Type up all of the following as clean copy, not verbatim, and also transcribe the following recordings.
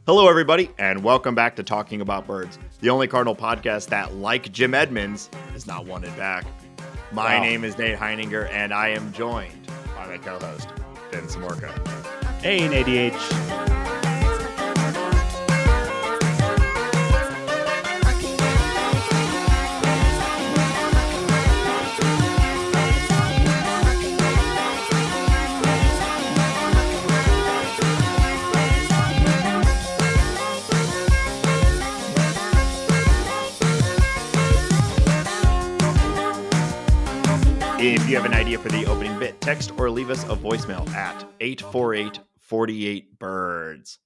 Hello, everybody, and welcome back to Talking About Birds, the only Cardinal podcast that, like Jim Edmonds, is not wanted back. My name is Nate Heininger, and I am joined by my co-host, Dan Szymborski. Hey, ADH. If you have an idea for the opening bit, text or leave us a voicemail at 848-48-BIRDS.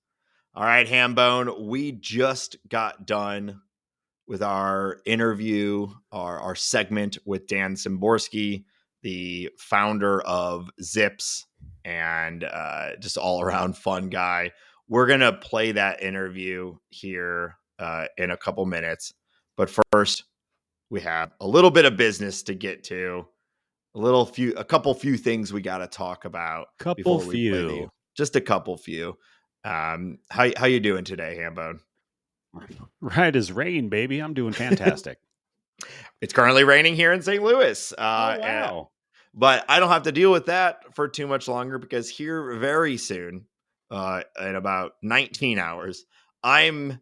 All right, Hambone, we just got done with our interview, our segment with Dan Szymborski, the founder of Zips and just all-around fun guy. We're going to play that interview here in a couple minutes. But first, we have a little bit of business to get to. A couple few things we got to talk about. Just a couple few. How you doing today, Hambone? Right as rain, baby. I'm doing fantastic. It's currently raining here in St. Louis. Wow. But I don't have to deal with that for too much longer because here very soon, in about 19 hours, I'm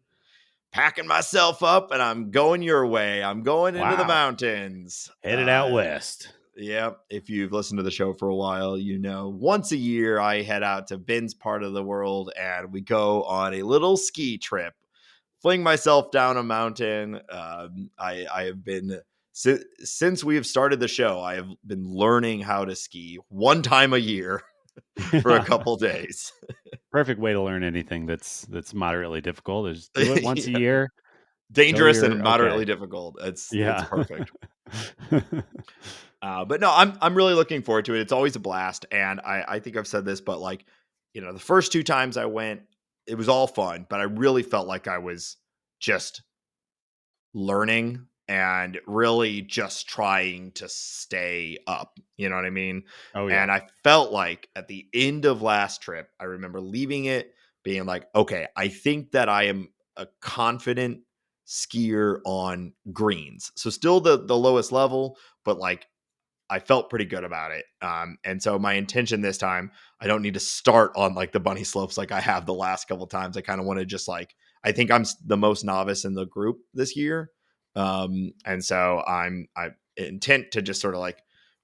packing myself up and I'm going your way. I'm going into the mountains. Headed out west. Yeah, if you've listened to the show for a while, you know once a year I head out to Ben's part of the world and we go on a little ski trip, fling myself down a mountain. I have been, since we have started the show, I have been learning how to ski one time a year for a couple days. Perfect way to learn anything that's moderately difficult is do it once a year. Dangerous and moderately difficult. It's perfect. But no, I'm really looking forward to it. It's always a blast. And I think I've said this, but the first two times I went, it was all fun, but I really felt like I was just learning and really just trying to stay up. You know what I mean? Oh, yeah. And I felt like at the end of last trip, I remember leaving it being like, okay, I think that I am a confident skier on greens. So still the lowest level, but I felt pretty good about it. And so my intention this time, I don't need to start on the bunny slopes like I have the last couple of times. I kind of want to just I think I'm the most novice in the group this year. And so I intent to just sort of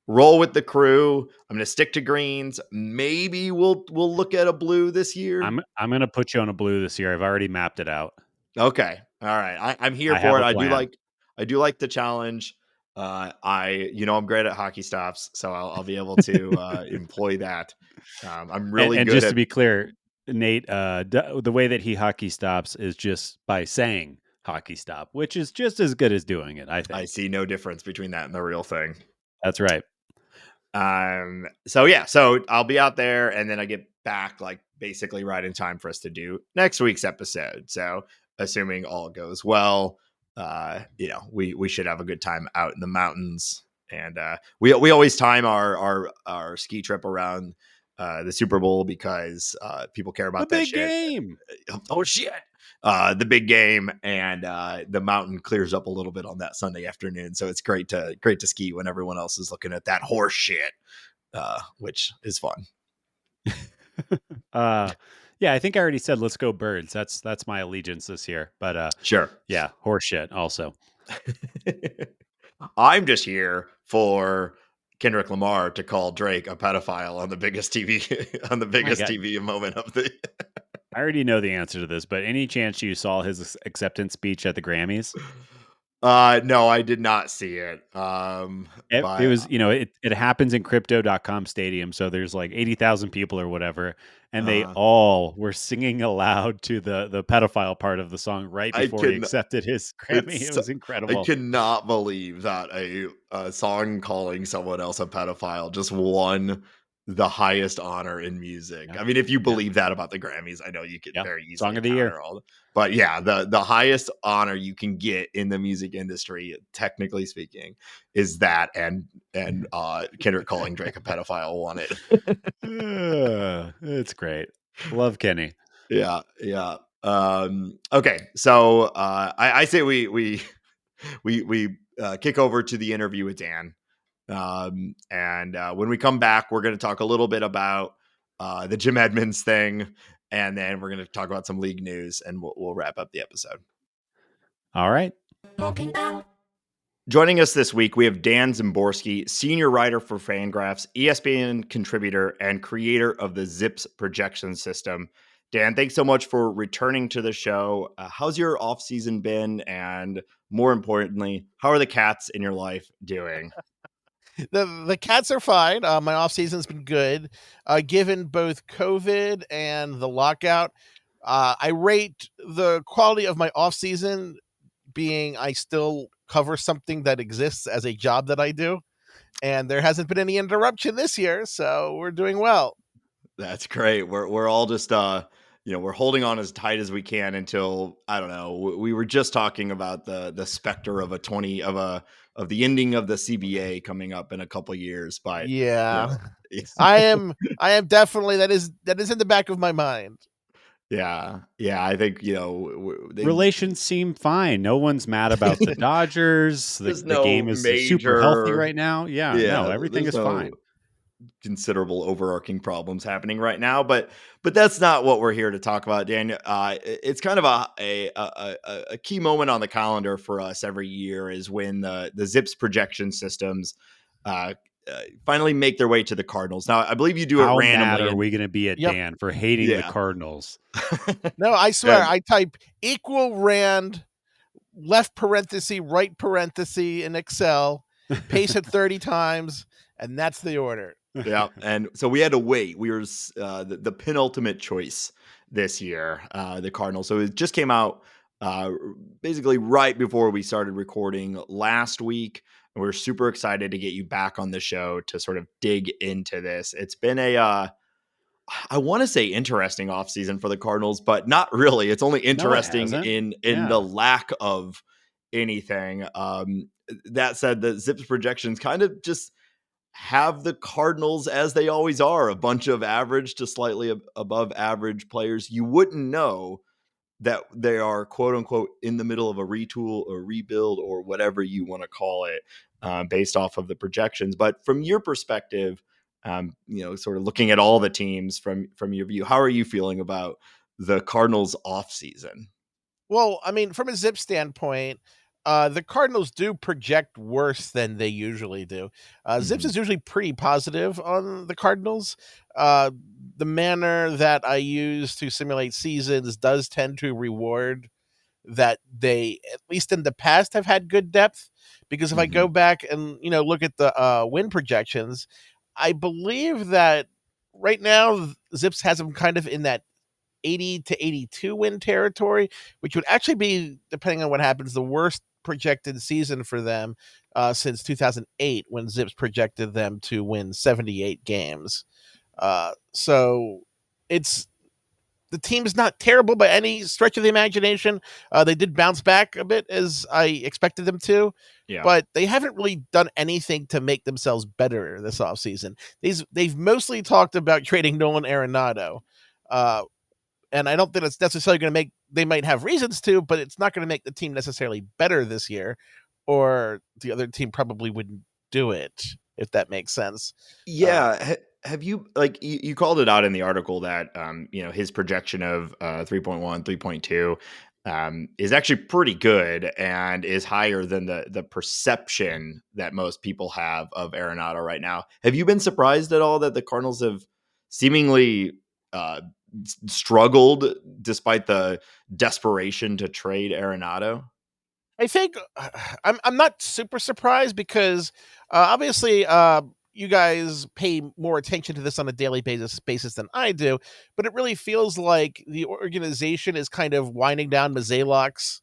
roll with the crew. I'm going to stick to greens. Maybe we'll look at a blue this year. I'm going to put you on a blue this year. I've already mapped it out. Okay. All right. I'm here for it. I do like the challenge. I'm great at hockey stops, so I'll be able to employ that. I'm really and good. Just to be clear, Nate, the way that he hockey stops is just by saying hockey stop, which is just as good as doing it. I think. I see no difference between that and the real thing. That's right. So I'll be out there, and then I get back basically right in time for us to do next week's episode. So assuming all goes well. We should have a good time out in the mountains, and we always time our ski trip around the Super Bowl because people care about the that big shit. Game. Oh shit! The big game, and the mountain clears up a little bit on that Sunday afternoon, so it's great to ski when everyone else is looking at that horse shit, which is fun. Yeah, I think I already said let's go birds. That's my allegiance this year. But sure. Yeah, horse shit also. I'm just here for Kendrick Lamar to call Drake a pedophile on the biggest TV moment of the I already know the answer to this, but any chance you saw his acceptance speech at the Grammys? No, I did not see it. It was, it happens in crypto.com stadium. So there's 80,000 people or whatever. And they all were singing aloud to the pedophile part of the song right before he accepted his Grammy. It was incredible. I cannot believe that a song calling someone else a pedophile just won the highest honor in music. Yeah. I mean, if you believe that about the Grammys, I know you could very easily Song of the Year. But yeah, the highest honor you can get in the music industry, technically speaking, is that, and Kendrick calling Drake a pedophile won it. It's great. Love Kenny. Yeah. Okay, so I say we kick over to the interview with Dan. And when we come back, we're going to talk a little bit about the Jim Edmonds thing, and then we're going to talk about some league news, and we'll wrap up the episode. All right. Joining us this week, we have Dan Szymborski, senior writer for Fangrahs, ESPN contributor, and creator of the ZIPped projection system. Dan, thanks so much for returning to the show. How's your off season been? And more importantly, how are the cats in your life doing? The cats are fine. My off season's been good, given both COVID and the lockout. I rate the quality of my off season being I still cover something that exists as a job that I do, and there hasn't been any interruption this year, so we're doing well. That's great. We're all just we're holding on as tight as we can until, I don't know. We were just talking about the specter of the ending of the CBA coming up in a couple of years. But yeah, I am definitely that is in the back of my mind. Yeah. I think relations seem fine. No one's mad about the Dodgers. The game is super healthy right now. Yeah, no, everything is fine. Considerable overarching problems happening right now, but that's not what we're here to talk about, Dan. It's kind of a key moment on the calendar for us every year is when the ZIPped projection systems finally make their way to the Cardinals. Now, I believe you do it randomly. How mad are we going to be at Dan for hating the Cardinals? No, I swear, I type equal rand, left parenthesis, right parenthesis in Excel, paste it 30 times, and that's the order. Yeah, and so we had to wait. We were the penultimate choice this year, the Cardinals. So it just came out basically right before we started recording last week. And we're super excited to get you back on the show to sort of dig into this. It's been I want to say interesting offseason for the Cardinals, but not really. It's only interesting in the lack of anything. That said, the ZIPped projections kind of just have the Cardinals as they always are, a bunch of average to slightly above average players. You wouldn't know that they are, quote unquote, in the middle of a retool or rebuild or whatever you want to call it, based off of the projections. But from your perspective, sort of looking at all the teams from your view, how are you feeling about the Cardinals off season? Well, I mean, from a ZIPped standpoint, the Cardinals do project worse than they usually do. ZIPped is usually pretty positive on the Cardinals. The manner that I use to simulate seasons does tend to reward that they, at least in the past, have had good depth. Because if I go back and look at the win projections, I believe that right now ZIPped has them kind of in that 80 to 82 win territory, which would actually be, depending on what happens, the worst projected season for them since 2008, when ZIPped projected them to win 78 games. So the team is not terrible by any stretch of the imagination. They did bounce back a bit as I expected them to, but they haven't really done anything to make themselves better this offseason. They've mostly talked about trading Nolan Arenado. And I don't think it's necessarily going to they might have reasons to, but it's not going to make the team necessarily better this year, or the other team probably wouldn't do it, if that makes sense. Yeah. Have you, like, you called it out in the article that, his projection of 3.1, 3.2 is actually pretty good and is higher than the perception that most people have of Arenado right now. Have you been surprised at all that the Cardinals have seemingly struggled despite the desperation to trade Arenado? I think I'm not super surprised because obviously you guys pay more attention to this on a daily basis than I do, but it really feels like the organization is kind of winding down Mozeliak's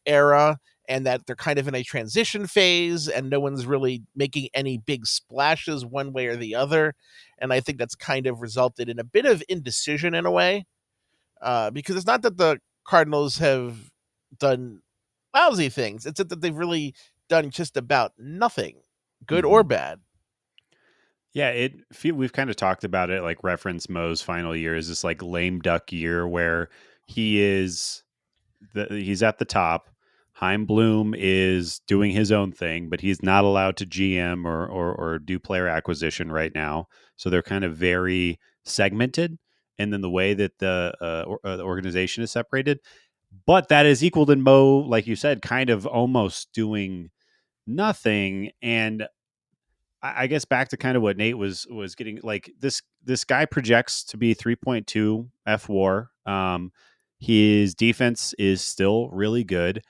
era, and that they're kind of in a transition phase, and no one's really making any big splashes one way or the other. And I think that's kind of resulted in a bit of indecision in a way, because it's not that the Cardinals have done lousy things. It's that they've really done just about nothing, good or bad. Yeah, we've kind of talked about it, like reference Mo's final year is this like lame duck year where he's at the top. Chaim Bloom is doing his own thing, but he's not allowed to GM or do player acquisition right now. So they're kind of very segmented. And then the way that the organization is separated. But that is equal to Mo, like you said, kind of almost doing nothing. And I guess back to kind of what Nate was getting, like this guy projects to be 3.2 FWAR. His defense is still really good.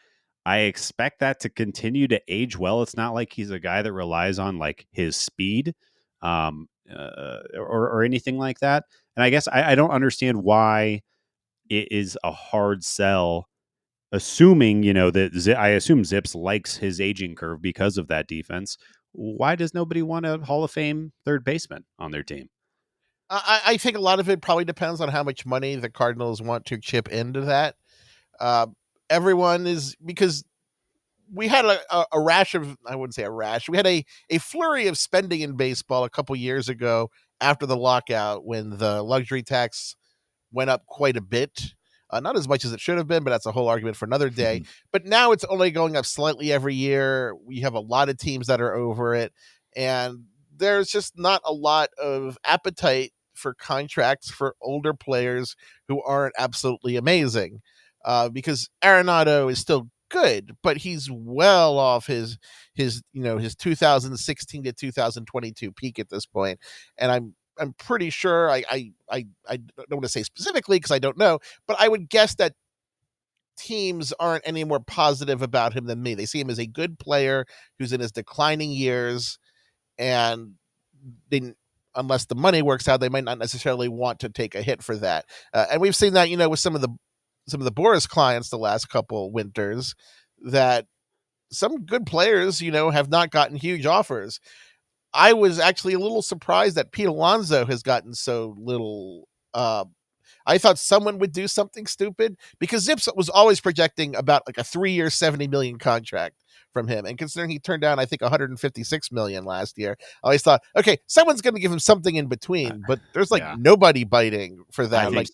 I expect that to continue to age well. It's not like he's a guy that relies on like his speed or anything like that. And I guess I don't understand why it is a hard sell, assuming, that I assume Zips likes his aging curve because of that defense. Why does nobody want a Hall of Fame third baseman on their team? I think a lot of it probably depends on how much money the Cardinals want to chip into that. Everyone is, because we had a rash of, I wouldn't say a rash. We had a flurry of spending in baseball a couple years ago after the lockout, when the luxury tax went up quite a bit. Not as much as it should have been, but that's a whole argument for another day. But now it's only going up slightly every year. We have a lot of teams that are over it, and there's just not a lot of appetite for contracts for older players who aren't absolutely amazing. Because Arenado is still good, but he's well off his 2016 to 2022 peak at this point. And I'm pretty sure, I don't want to say specifically because I don't know, but I would guess that teams aren't any more positive about him than me. They see him as a good player who's in his declining years, and unless the money works out, they might not necessarily want to take a hit for that. And we've seen that, with some of the Boris clients the last couple winters, that some good players, have not gotten huge offers. I was actually a little surprised that Pete Alonso has gotten so little. I thought someone would do something stupid, because Zips was always projecting about like a 3-year, $70 million contract from him. And considering he turned down, I think, $156 million last year, I always thought, okay, someone's going to give him something in between, but there's nobody biting for that.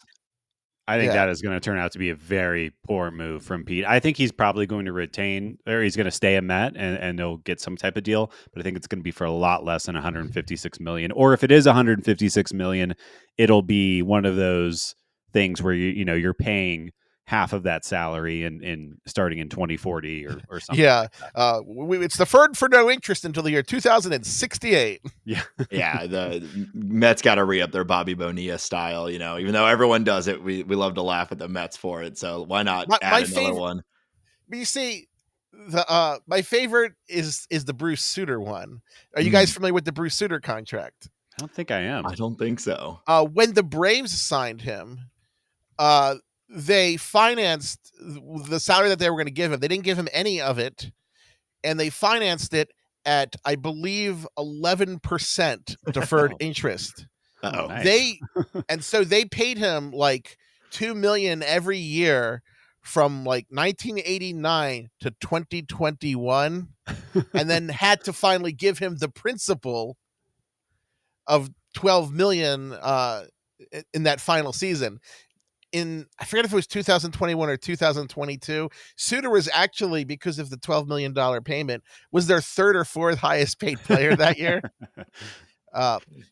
I think that is going to turn out to be a very poor move from Pete. I think he's probably going to retain, or he's going to stay a Met, and he'll get some type of deal. But I think it's going to be for a lot less than $156 million. Or if it is $156 million, it'll be one of those things where you're paying half of that salary in starting in 2040 or something. Yeah, it's deferred for no interest until the year 2068. Yeah, yeah. The Mets got to re-up their Bobby Bonilla style. Even though everyone does it, we love to laugh at the Mets for it. So why not add another one? But you see, my favorite is the Bruce Sutter one. Are you guys familiar with the Bruce Sutter contract? I don't think I am. I don't think so. When the Braves signed him, they financed the salary that they were going to give him. They didn't give him any of it, and they financed it at, I believe, 11% deferred interest. Oh, nice. So they paid him like $2 million every year from like 1989 to 2021, and then had to finally give him the principal of $12 million in that final season. I forget if it was 2021 or 2022, Sutter was actually, because of the $12 million payment, was their third or fourth highest paid player that year.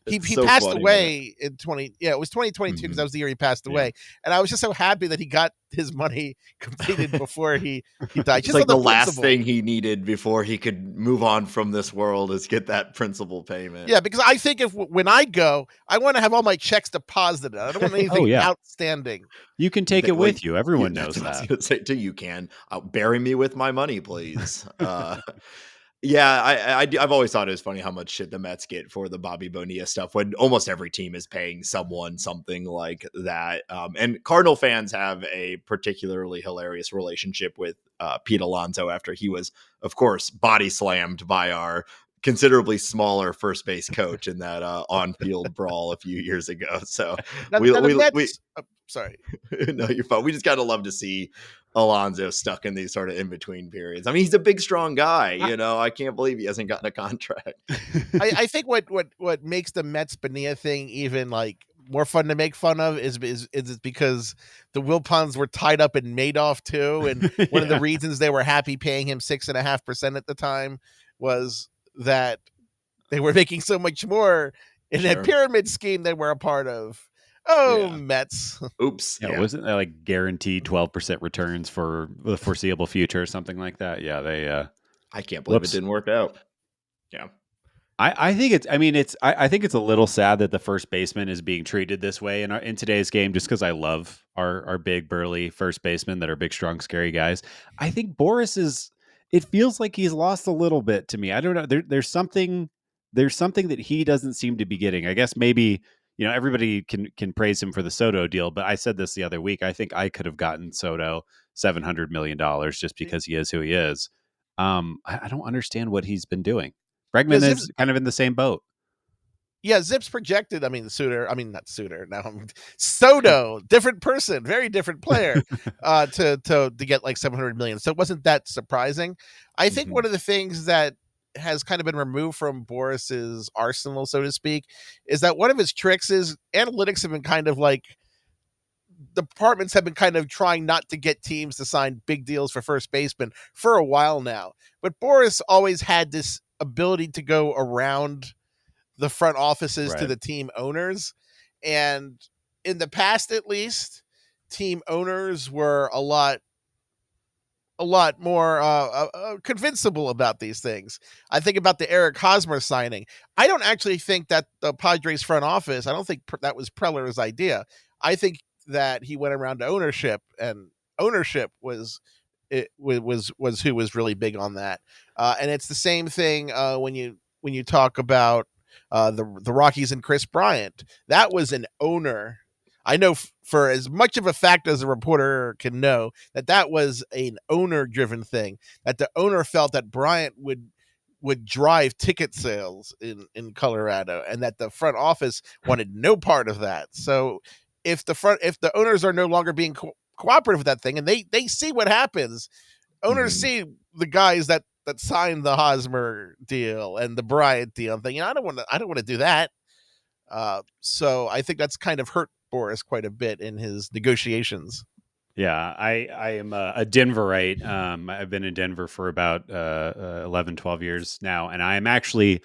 He passed away in it was 2022, because that was the year he passed away. And I was just so happy that he got his money completed before he died. It's just like the last thing he needed before he could move on from this world is get that principal payment. Yeah, because I think when I go, I want to have all my checks deposited. I don't want anything outstanding. You can take it with you. Everyone knows that. I was going to say too, you can. Bury me with my money, please. Yeah, I've always thought it was funny how much shit the Mets get for the Bobby Bonilla stuff, when almost every team is paying someone something like that. And Cardinal fans have a particularly hilarious relationship with Pete Alonso after he was, of course, body slammed by our considerably smaller first base coach in that on-field brawl a few years ago. So sorry. No, you're fine. We just gotta love to see Alonso stuck in these sort of in-between periods. I mean, he's a big, strong guy. I can't believe he hasn't gotten a contract. I think what makes the Mets Bonilla thing even like more fun to make fun of is it because the Wilpons were tied up in Madoff too, and one of the reasons they were happy paying him 6.5% at the time was that they were making so much more in that pyramid scheme they were a part of. Mets. Oops. Yeah, wasn't that like guaranteed 12% returns for the foreseeable future or something like that? Yeah, they. I can't believe it didn't work out. Yeah. I think it's. I mean, I think it's a little sad that the first baseman is being treated this way in today's game. Just because I love our big burly first basemen that are big, strong, scary guys. I think Boris is. It feels like he's lost a little bit to me. I don't know. There's something that he doesn't seem to be getting. I guess maybe everybody can praise him for the Soto deal, but I said this the other week. I think I could have gotten Soto $700 million just because he is who he is. I don't understand what he's been doing. Bregman is kind of in the same boat. Yeah, Zip's projected. I mean, not Suter. Now Soto, different person, very different player, to get like 700 million. So it wasn't that surprising. I think one of the things that has kind of been removed from Boris's arsenal, so to speak, is that one of his tricks is analytics have been kind of like departments have been kind of trying not to get teams to sign big deals for first baseman for a while now. But Boris always had this ability to go around the front offices to the team owners. And in the past, at least, team owners were a lot more convincible about these things. I think about the Eric Hosmer signing. I don't actually think that the Padres front office, I don't think that was Preller's idea. I think that he went around to ownership, and ownership was who was really big on that. And it's the same thing when you talk about the Rockies and Chris Bryant. That was an owner. I know for as much of a fact as a reporter can know that was an owner-driven thing, that the owner felt that Bryant would drive ticket sales in Colorado, and that the front office wanted no part of that. So if the owners are no longer being cooperative with that thing, and they see what happens, owners see the guys that signed the Hosmer deal and the Bryant deal, and think, I don't want to do that. So I think that's kind of hurt Boris quite a bit in his negotiations. Yeah, I am a Denverite. I've been in Denver for about 11, 12 years now, and I am actually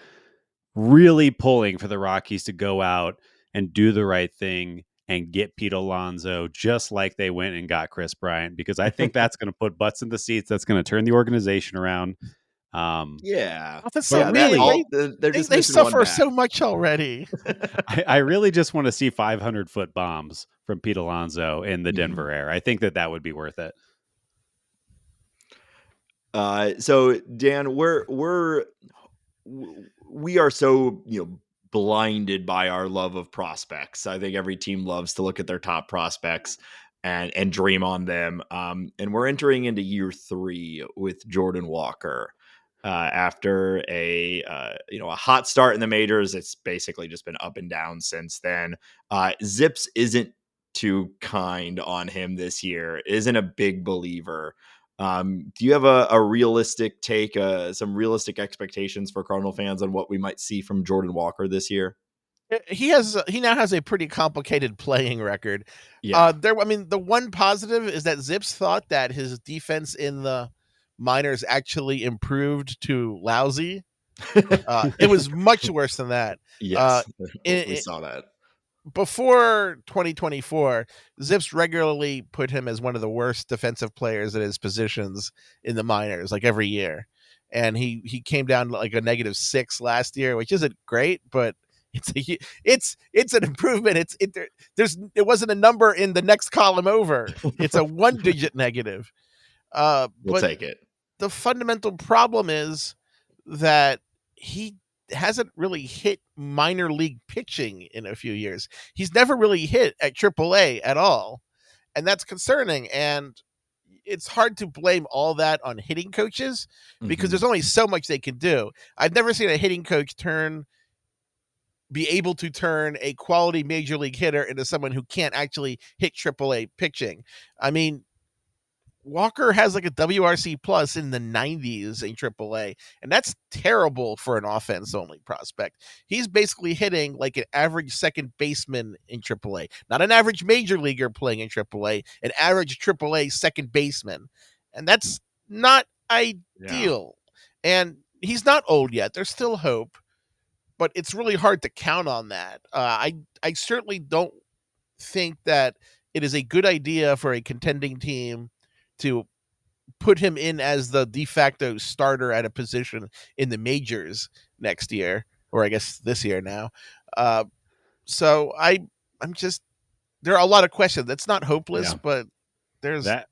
really pulling for the Rockies to go out and do the right thing and get Pete Alonso, just like they went and got Chris Bryant, because I think that's going to put butts in the seats. That's going to turn the organization around. That's so really they suffer so much already. I really just want to see 500-foot bombs from Pete Alonso in the Denver air. I think that would be worth it. So Dan, we are so blinded by our love of prospects. I think every team loves to look at their top prospects and dream on them. And we're entering into year 3 with Jordan Walker. After a hot start in the majors, it's basically just been up and down since then. Zips isn't too kind on him this year, isn't a big believer. Do you have a realistic take, some realistic expectations for Cardinal fans on what we might see from Jordan Walker this year? He now has a pretty complicated playing record. Yeah. The one positive is that Zips thought that his defense in the minors actually improved to lousy. It was much worse than that. Yes, we saw that. Before 2024, Zips regularly put him as one of the worst defensive players at his positions in the minors, like every year. And he came down to like a -6 last year, which isn't great, but it's an improvement. It wasn't a number in the next column over. It's a 1-digit negative. We'll take it. The fundamental problem is that he hasn't really hit minor league pitching in a few years. He's never really hit at AAA at all. And that's concerning. And it's hard to blame all that on hitting coaches because there's only so much they can do. I've never seen a hitting coach be able to turn a quality major league hitter into someone who can't actually hit AAA pitching. I mean, Walker has like a WRC plus in the 90s in AAA, and that's terrible for an offense-only prospect. He's basically hitting like an average second baseman in AAA, not an average major leaguer playing in AAA, an average AAA second baseman, and that's not ideal. Yeah. And he's not old yet. There's still hope, but it's really hard to count on that. I certainly don't think that it is a good idea for a contending team to put him in as the de facto starter at a position in the majors next year, or I guess this year now. So I'm just, there are a lot of questions. That's not hopeless, but there's a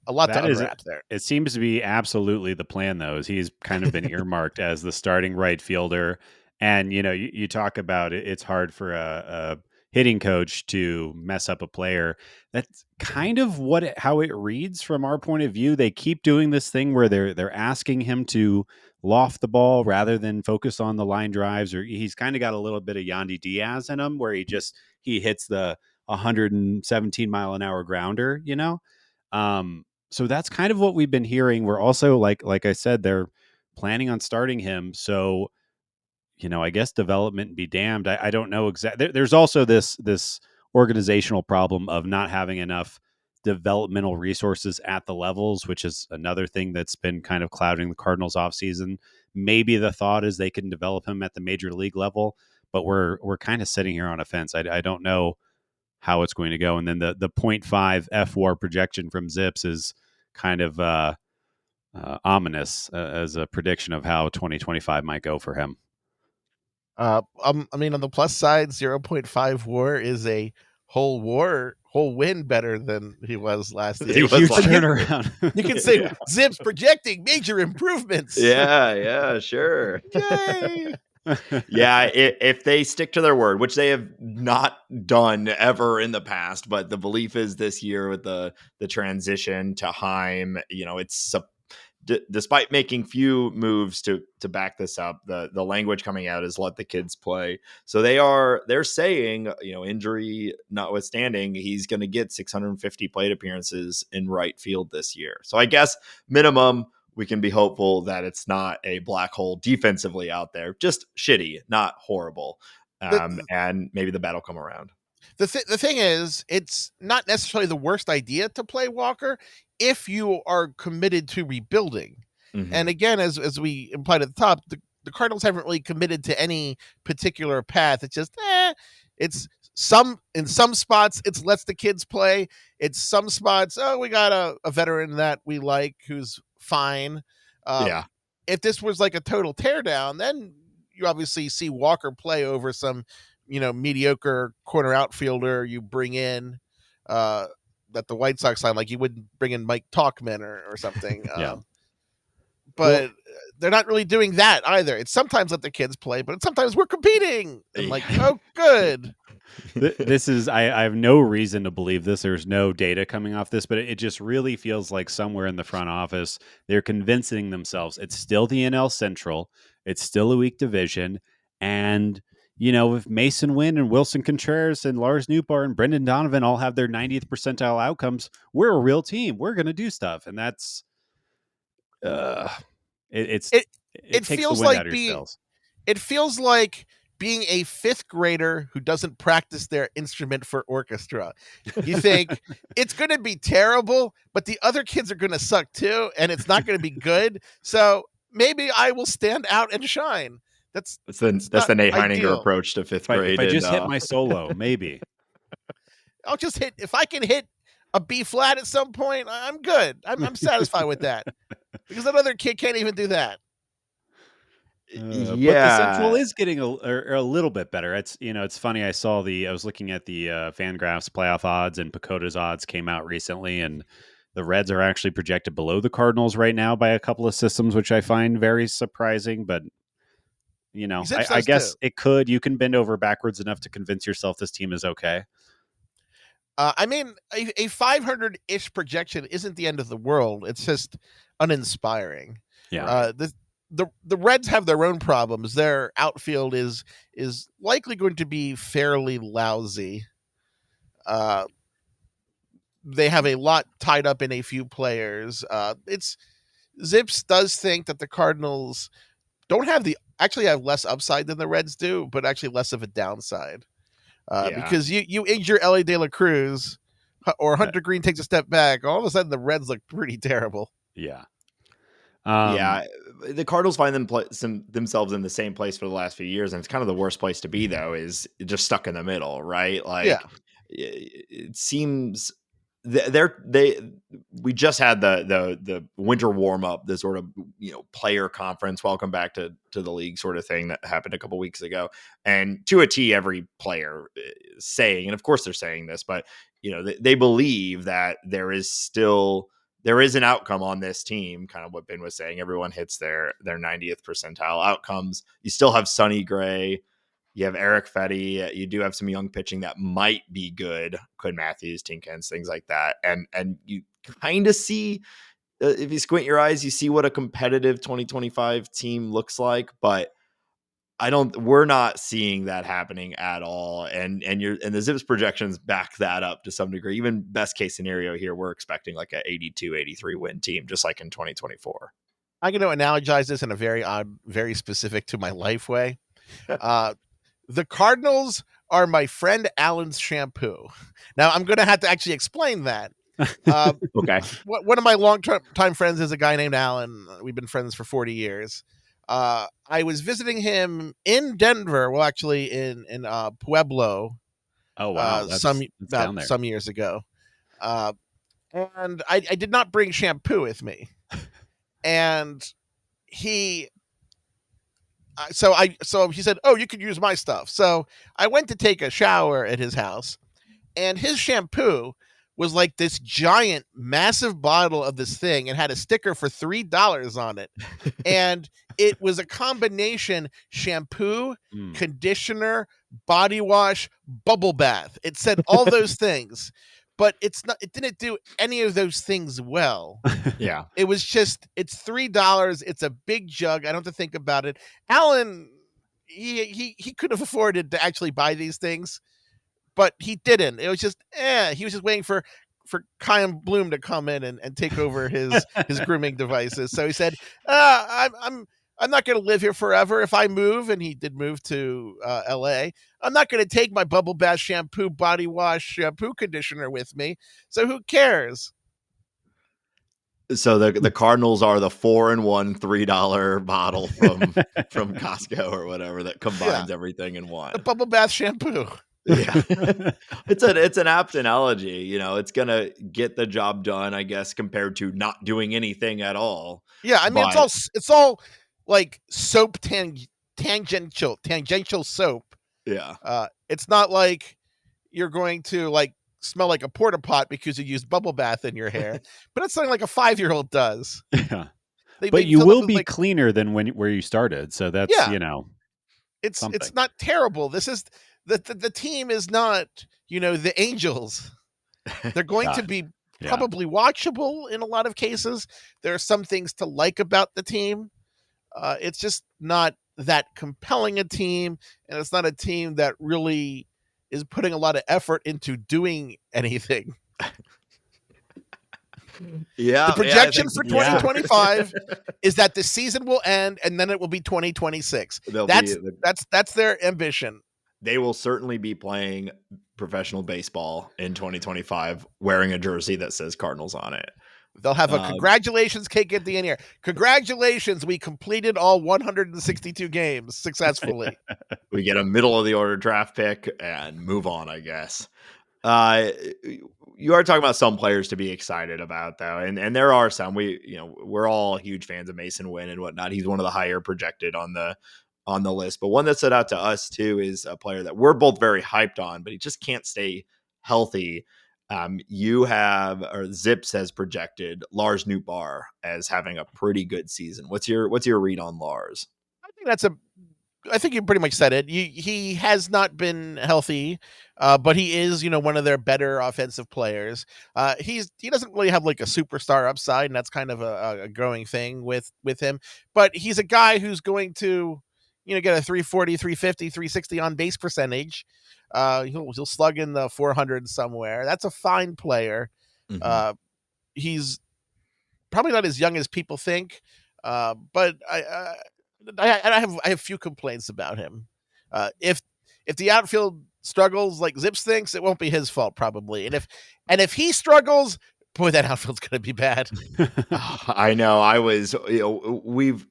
lot to unwrap there. It seems to be absolutely the plan, though, is he's kind of been earmarked as the starting right fielder. And, you talk about it, it's hard for a hitting coach to mess up a player. That's kind of how it reads from our point of view. They keep doing this thing where they're asking him to loft the ball rather than focus on the line drives, or he's kind of got a little bit of Yandy Diaz in him where he hits the 117 mile an hour grounder, so that's kind of what we've been hearing. We're also like I said, they're planning on starting him. So, I guess development be damned. I don't know exactly. There's also this organizational problem of not having enough developmental resources at the levels, which is another thing that's been kind of clouding the Cardinals offseason. Maybe the thought is they can develop him at the major league level, but we're kind of sitting here on a fence. I don't know how it's going to go. And then the 0.5 FWAR projection from Zips is kind of ominous as a prediction of how 2025 might go for him. I mean, on the plus side, 0.5 WAR is a whole win better than he was last year. Huge turnaround. You can say Zips projecting major improvements. Yeah, sure. Yay! Yeah, if they stick to their word, which they have not done ever in the past, but the belief is this year with the transition to Heim, it's despite making few moves to back this up, the language coming out is let the kids play. So they're saying, injury notwithstanding, he's going to get 650 plate appearances in right field this year. So I guess minimum, we can be hopeful that it's not a black hole defensively out there, just shitty, not horrible. And maybe the battle come around. The thing is, it's not necessarily the worst idea to play Walker if you are committed to rebuilding. Mm-hmm. And again, as we implied at the top, the Cardinals haven't really committed to any particular path. It's just, it's in some spots, it's lets the kids play. It's some spots, we got a veteran that we like who's fine. If this was like a total teardown, then you obviously see Walker play over some mediocre corner outfielder you bring in that the White Sox signed, like you wouldn't bring in Mike Tauchman or something. But they're not really doing that either. It's sometimes let the kids play, but it's sometimes we're competing. And like, oh, good. This is, I have no reason to believe this. There's no data coming off this, but it just really feels like somewhere in the front office, they're convincing themselves it's still the NL Central. It's still a weak division. And if Mason Wynn and Wilson Contreras and Lars Nootbaar and Brendan Donovan all have their 90th percentile outcomes, we're a real team. We're going to do stuff. And that's, it feels like it feels like being a fifth grader who doesn't practice their instrument for orchestra. You think it's going to be terrible, but the other kids are going to suck too. And it's not going to be good. So maybe I will stand out and shine. That's the Nate Heininger approach to fifth grade. If I just hit my solo, maybe. I'll just hit. If I can hit a B flat at some point, I'm good. I'm satisfied with that. Because that other kid can't even do that. But the Central is getting a little bit better. It's it's funny. I was looking at the Fangrahs playoff odds, and Pacoda's odds came out recently, and the Reds are actually projected below the Cardinals right now by a couple of systems, which I find very surprising. But I guess you can bend over backwards enough to convince yourself this team is okay. I mean, a 500-ish projection isn't the end of the world. It's just uninspiring. Yeah. The Reds have their own problems. Their outfield is likely going to be fairly lousy. they have a lot tied up in a few players. Zips does think that the Cardinals don't have actually have less upside than the Reds do, but actually less of a downside. Because you injure Ellie De La Cruz or Hunter Green takes a step back, all of a sudden the Reds look pretty terrible. Yeah. The Cardinals find themselves in the same place for the last few years, and it's kind of the worst place to be, though, is just stuck in the middle, right? Like, it seems we just had the winter warm up, the sort of player conference, welcome back to the league sort of thing that happened a couple weeks ago, and to a T, every player is saying, and of course they're saying this, but they believe that there is an outcome on this team, kind of what Ben was saying. Everyone hits their 90th percentile outcomes. You still have Sonny Gray. You have Eric Fetty. You do have some young pitching that might be good. Quinn Matthews, Tinkins, things like that. And you kind of see, if you squint your eyes, you see what a competitive 2025 team looks like. But we're not seeing that happening at all. And the Zips projections back that up to some degree. Even best case scenario here, we're expecting like a 82, 83 win team, just like in 2024. I'm going to analogize this in a very odd, very specific to my life way. The Cardinals are my friend Alan's shampoo. Now I'm going to have to actually explain that. Okay. One of my long-time friends is a guy named Alan. We've been friends for 40 years. I was visiting him in Denver. Well, actually in Pueblo. Oh wow! Some years ago. And I did not bring shampoo with me. And he he said, "Oh, you could use my stuff." So I went to take a shower at his house, and his shampoo was like this giant, massive bottle of this thing and had a sticker for $3 on it. And it was a combination shampoo, conditioner, body wash, bubble bath. It said all those things, but it didn't do any of those things well. Yeah. It's $3. It's a big jug. I don't have to think about it. Alan, he could have afforded to actually buy these things, but he didn't. It was just, he was just waiting for Chaim Bloom to come in and take over his grooming devices. So he said, I'm not going to live here forever. If I move, and he did move to LA, I'm not going to take my bubble bath shampoo, body wash, shampoo, conditioner with me. So who cares? So the Cardinals are the 4-in-1 $3 bottle from Costco or whatever that combines everything in one. A bubble bath shampoo. Yeah. It's an apt analogy. It's gonna get the job done, I guess, compared to not doing anything at all. Yeah, I mean, it's all like soap tangential soap. Yeah. It's not like you're going to like smell like a porta pot because you used bubble bath in your hair, but it's something like a 5-year-old does. Yeah. But you will be cleaner than where you started. So that's, it's something. It's not terrible. This is the team is not, the Angels. They're going to be probably watchable in a lot of cases. There are some things to like about the team. It's just not that compelling a team, and it's not a team that really is putting a lot of effort into doing anything. Yeah. The projection for 2025 is that the season will end and then it will be 2026. That's their ambition. They will certainly be playing professional baseball in 2025 wearing a jersey that says Cardinals on it. They'll have a congratulations cake at the end here. Congratulations, we completed all 162 games successfully. We get a middle of the order draft pick and move on, I guess. You are talking about some players to be excited about, though, and there are some. We're all huge fans of Mason Wynn and whatnot. He's one of the higher projected on the list, but one that stood out to us too is a player that we're both very hyped on, but he just can't stay healthy. Zips has projected Lars Nootbaar as having a pretty good season. What's your read on Lars? I think you pretty much said it. He has not been healthy, but he is, one of their better offensive players. He doesn't really have like a superstar upside, and that's kind of a growing thing with him. But he's a guy who's going to, get a 340, 350, 360 on base percentage. He'll slug in the 400 somewhere. That's a fine player. He's probably not as young as people think, but I have few complaints about him. If the outfield struggles like Zips thinks, it won't be his fault probably. And if he struggles, boy, that outfield's going to be bad. I know. We've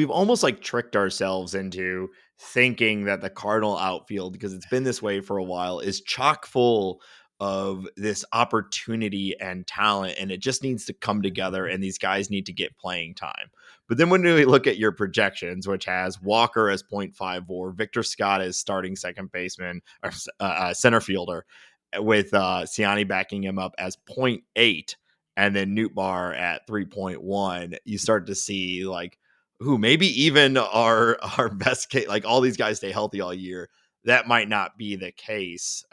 almost like tricked ourselves into thinking that the Cardinal outfield, because it's been this way for a while, is chock full of this opportunity and talent, and it just needs to come together, and these guys need to get playing time. But then when we look at your projections, which has Walker as 0.54, Victor Scott as starting second baseman or center fielder, with Siani backing him up as 0.8, and then Nootbaar at 3.1, you start to see like, maybe even our best case, like all these guys stay healthy all year. That might not be the case.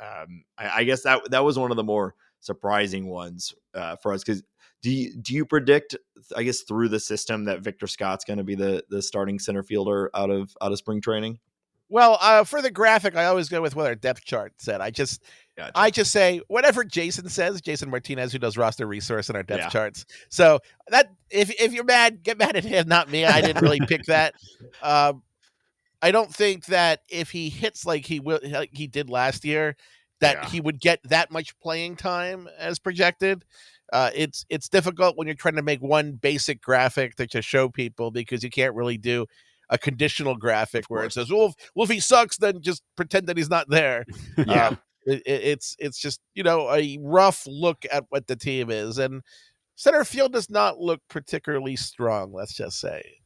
I guess that was one of the more surprising ones for us. Because do you predict, I guess, through the system that Victor Scott's going to be the starting center fielder out of spring training? Well, for the graphic, I always go with what our depth chart said. I just say whatever Jason says. Jason Martinez, who does roster resource in our depth charts. So that if you're mad, get mad at him, not me. I didn't really pick that. I don't think that if he hits like he did last year, that he would get that much playing time as projected. It's difficult when you're trying to make one basic graphic to show people, because you can't really do a conditional graphic where it says, well, if he sucks, then just pretend that he's not there. It's just, a rough look at what the team is, and center field does not look particularly strong, let's just say.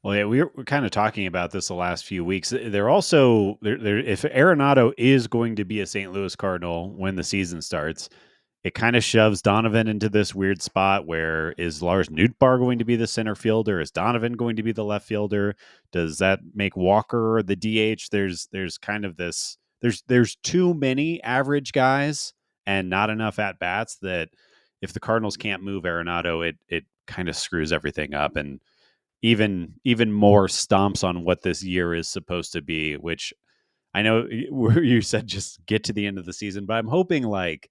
Well, yeah, we're kind of talking about this the last few weeks. They're also if Arenado is going to be a St. Louis Cardinal when the season starts, it kind of shoves Donovan into this weird spot where, is Lars Nootbaar going to be the center fielder? Is Donovan going to be the left fielder? Does that make Walker the DH? There's kind of this, there's too many average guys and not enough at bats, that if the Cardinals can't move Arenado, it kind of screws everything up, and even more stomps on what this year is supposed to be, which I know you said just get to the end of the season, but I'm hoping like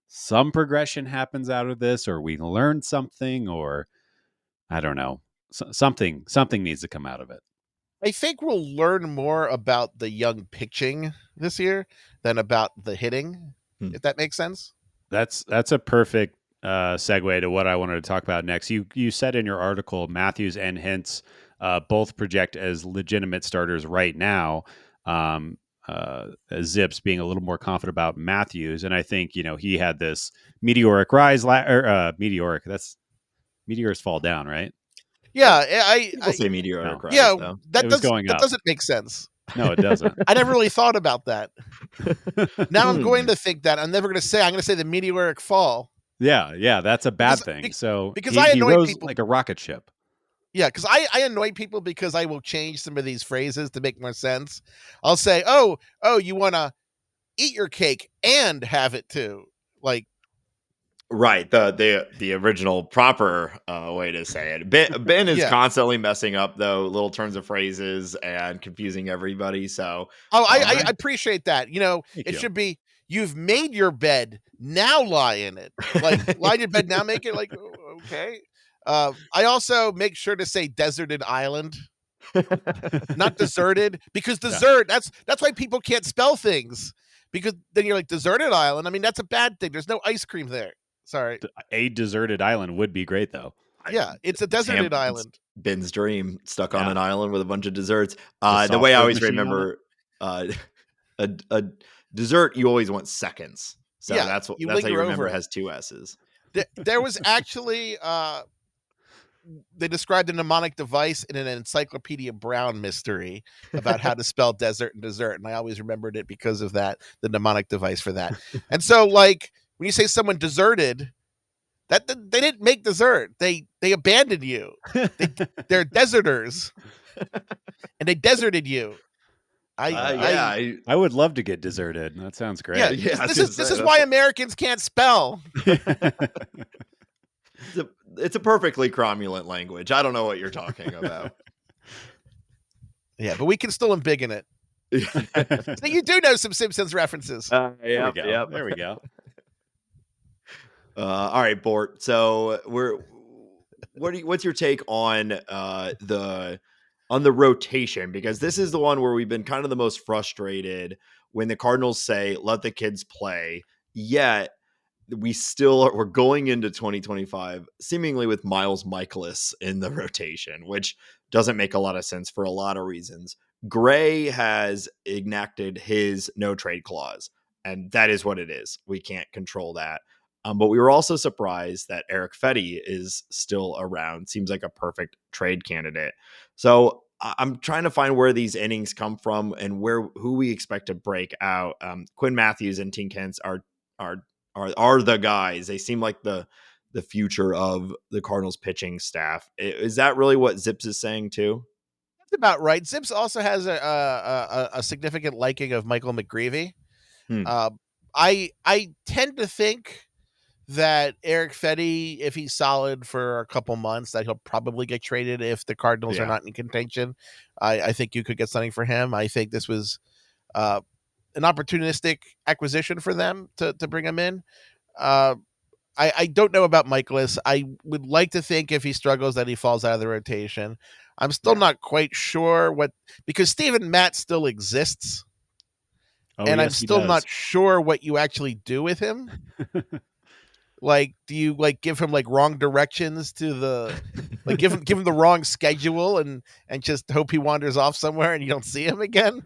some progression happens out of this, or we learn something, or I don't know, something needs to come out of it. I think we'll learn more about the young pitching this year than about the hitting, if that makes sense. That's a perfect segue to what I wanted to talk about next. You said in your article, Matthews and Hintz both project as legitimate starters right now. Zips being a little more confident about Matthews, and I think he had this meteoric rise. Meteoric. That's meteors fall down, right? Yeah, I say meteoric rise. Yeah, though. that doesn't make sense. No, it doesn't. I never really thought about that. Now I'm going to think that. I'm going to say the meteoric fall. Yeah, that's a bad thing. Because I annoy rose people like a rocket ship. Yeah, because I annoy people because I will change some of these phrases to make more sense. I'll say, oh, you want to eat your cake and have it too. Like, right. The original proper way to say it. Ben is constantly messing up, though, little turns of phrases and confusing everybody. So I appreciate that. It should be, you've made your bed, now lie in it. Like, lie in your bed, now make it. Like, okay. I also make sure to say deserted island, not deserted, because desert, that's why people can't spell things, because then you're like, deserted island. I mean, that's a bad thing. There's no ice cream there. Sorry. A deserted island would be great, though. Yeah, it's a deserted island. Ben's dream, stuck on an island with a bunch of desserts. The way I always remember a dessert, you always want seconds. So that's how you remember it has two S's. There was actually they described a mnemonic device in an Encyclopedia Brown mystery about how to spell desert and dessert, and I always remembered it because of that, the mnemonic device for that. And so, like, when you say someone deserted, that they didn't make dessert, they abandoned you. They're deserters, and they deserted you. I would love to get deserted. That sounds great. Yeah, this is why Americans can't spell. It's a perfectly cromulent language. I don't know what you're talking about. Yeah, but we can still embiggen it. So you do know some Simpsons references. There we go. All right, Bort. So what's your take on the rotation? Because this is the one where we've been kind of the most frustrated when the Cardinals say, let the kids play. Yet we're going into 2025 seemingly with Miles Michaelis in the rotation, which doesn't make a lot of sense for a lot of reasons. Gray has enacted his no trade clause, and that is what it is. We can't control that. But we were also surprised that Eric Fetty is still around. Seems like a perfect trade candidate. So I'm trying to find where these innings come from and who we expect to break out. Quinn Matthews and Tink Hence are the guys. They seem like the future of the Cardinals pitching staff. Is that really what Zips is saying too? That's about right. Zips also has a significant liking of Michael McGreevy. I tend to think that Eric Fetty, if he's solid for a couple months, that he'll probably get traded if the Cardinals are not in contention. I think you could get something for him. I think this was an opportunistic acquisition for them to bring him in. I don't know about Michaelis. I would like to think if he struggles that he falls out of the rotation. I'm still not quite sure because Steven Matz still exists. And yes, I'm still not sure what you actually do with him. Like, do you give him wrong directions to give him the wrong schedule and just hope he wanders off somewhere and you don't see him again?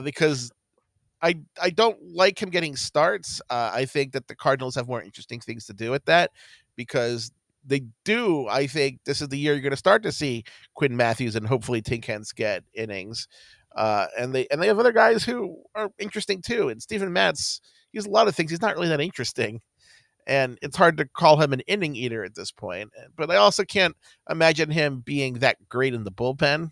Because I don't like him getting starts. I think that the Cardinals have more interesting things to do with that because they do. I think this is the year you're going to start to see Quinn Matthews and hopefully Tink Hence get innings. And they have other guys who are interesting too. And Steven Matz, he has a lot of things. He's not really that interesting. And it's hard to call him an inning eater at this point. But I also can't imagine him being that great in the bullpen.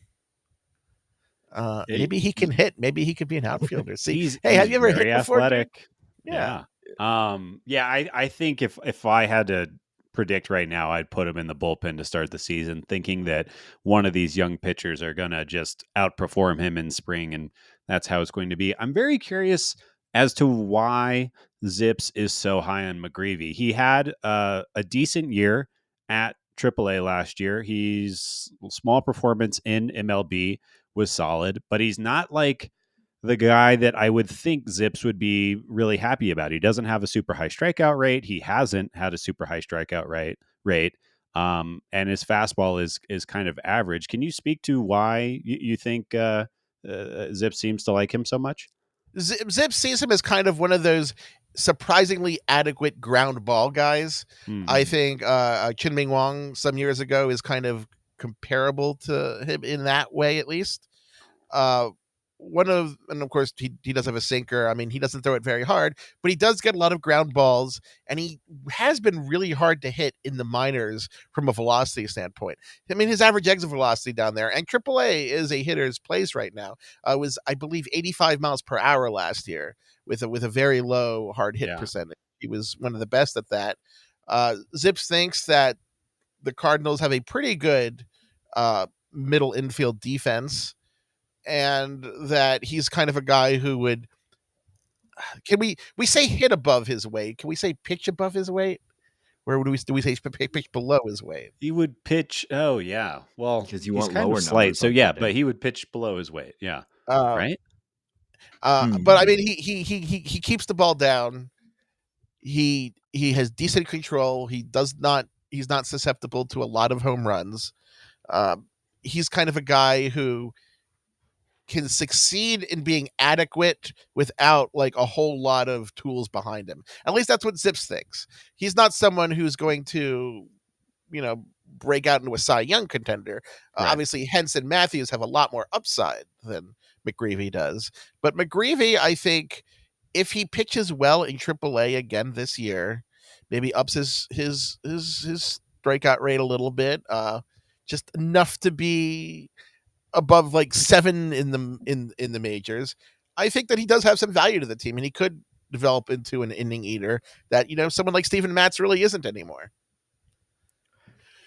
Maybe he can hit. Maybe he could be an outfielder. See, have you ever hit before? Athletic. Yeah. I think if I had to predict right now, I'd put him in the bullpen to start the season, thinking that one of these young pitchers are going to just outperform him in spring, and that's how it's going to be. I'm very curious as to why Zips is so high on McGreevy. He had a decent year at AAA last year. He's small performance in MLB was solid, but he's not like the guy that I would think Zips would be really happy about. He doesn't have a super high strikeout rate. He hasn't had a super high strikeout rate. And his fastball is kind of average. Can you speak to why you think Zips seems to like him so much? Zips sees him as kind of one of those surprisingly adequate ground ball guys. Mm-hmm. I think Chien-Ming Wang some years ago is kind of comparable to him in that way, at least. And of course he does have a sinker. I mean, he doesn't throw it very hard, but he does get a lot of ground balls, and he has been really hard to hit in the minors from a velocity standpoint. I mean, his average exit velocity down there, and AAA is a hitter's place right now, was, I believe, 85 miles per hour last year with a very low hard hit percentage. He was one of the best at that. Zips thinks that the Cardinals have a pretty good middle infield defense, and that he's kind of a guy who would, can we say hit above his weight? Can we say pitch above his weight? Where do we say pitch below his weight? He would pitch. Oh yeah. Well, because you want lower slight. So yeah, but he would pitch below his weight. Yeah. Right. But I mean, he keeps the ball down. He has decent control. He's not susceptible to a lot of home runs. He's kind of a guy who can succeed in being adequate without a whole lot of tools behind him. At least that's what Zips thinks. He's not someone who's going to, break out into a Cy Young contender. Right. Obviously, Hence and Matthews have a lot more upside than McGreevy does. But McGreevy, I think, if he pitches well in AAA again this year, maybe ups his strikeout rate a little bit, just enough to be above 7 in the majors. I think that he does have some value to the team, and he could develop into an inning eater that someone like Steven Matz really isn't anymore.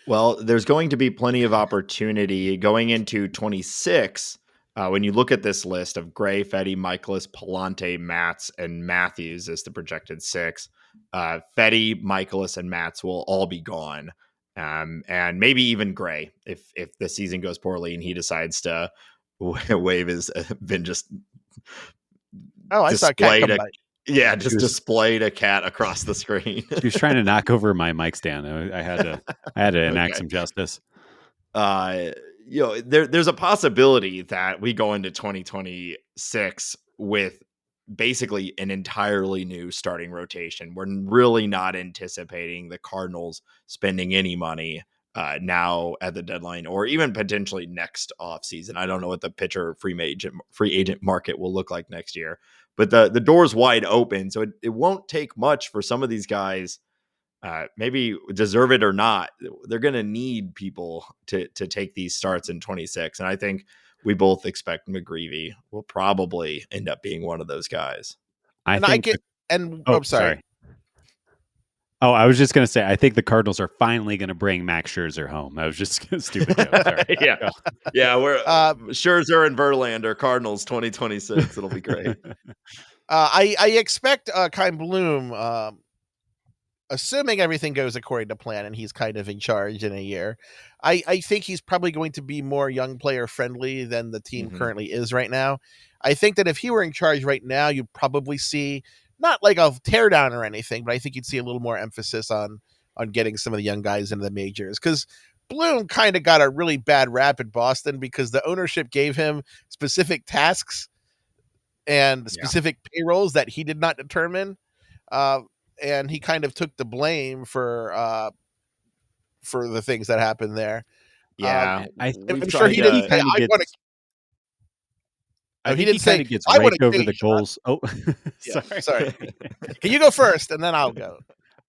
Well, there's going to be plenty of opportunity going into 26. When you look at this list of Gray, Fetty, Michaelis, Palante, Matz, and Matthews as the projected 6, Fetty, Michaelis, and Mats will all be gone. And maybe even Gray if the season goes poorly and he decides to wave his been just I saw a cat come by. Yeah, just displayed a cat across the screen. She was trying to knock over my mic stand. I had to enact some justice. There's a possibility that we go into 2026 with basically an entirely new starting rotation. We're really not anticipating the Cardinals spending any money now at the deadline or even potentially next offseason. I don't know what the pitcher free agent market will look like next year, but the door's wide open. So it won't take much for some of these guys, maybe deserve it or not. They're going to need people to take these starts in 26. And I think we both expect McGreevy will probably end up being one of those guys. Sorry. Oh, I was just going to say, I think the Cardinals are finally going to bring Max Scherzer home. I was just a stupid joke. Sorry. Yeah. We're Scherzer and Verlander Cardinals 2026. It'll be great. I expect Chaim Bloom, assuming everything goes according to plan and he's kind of in charge in a year, I think he's probably going to be more young player friendly than the team currently is right now. I think that if he were in charge right now, you'd probably see not like a teardown or anything, but I think you'd see a little more emphasis on getting some of the young guys into the majors, because Bloom kind of got a really bad rap in Boston because the ownership gave him specific tasks and specific payrolls that he did not determine. And he kind of took the blame for the things that happened there. Yeah, I'm sure he didn't say, I think he kind of gets raked over the goals. Oh, sorry. Can you go first, and then I'll go?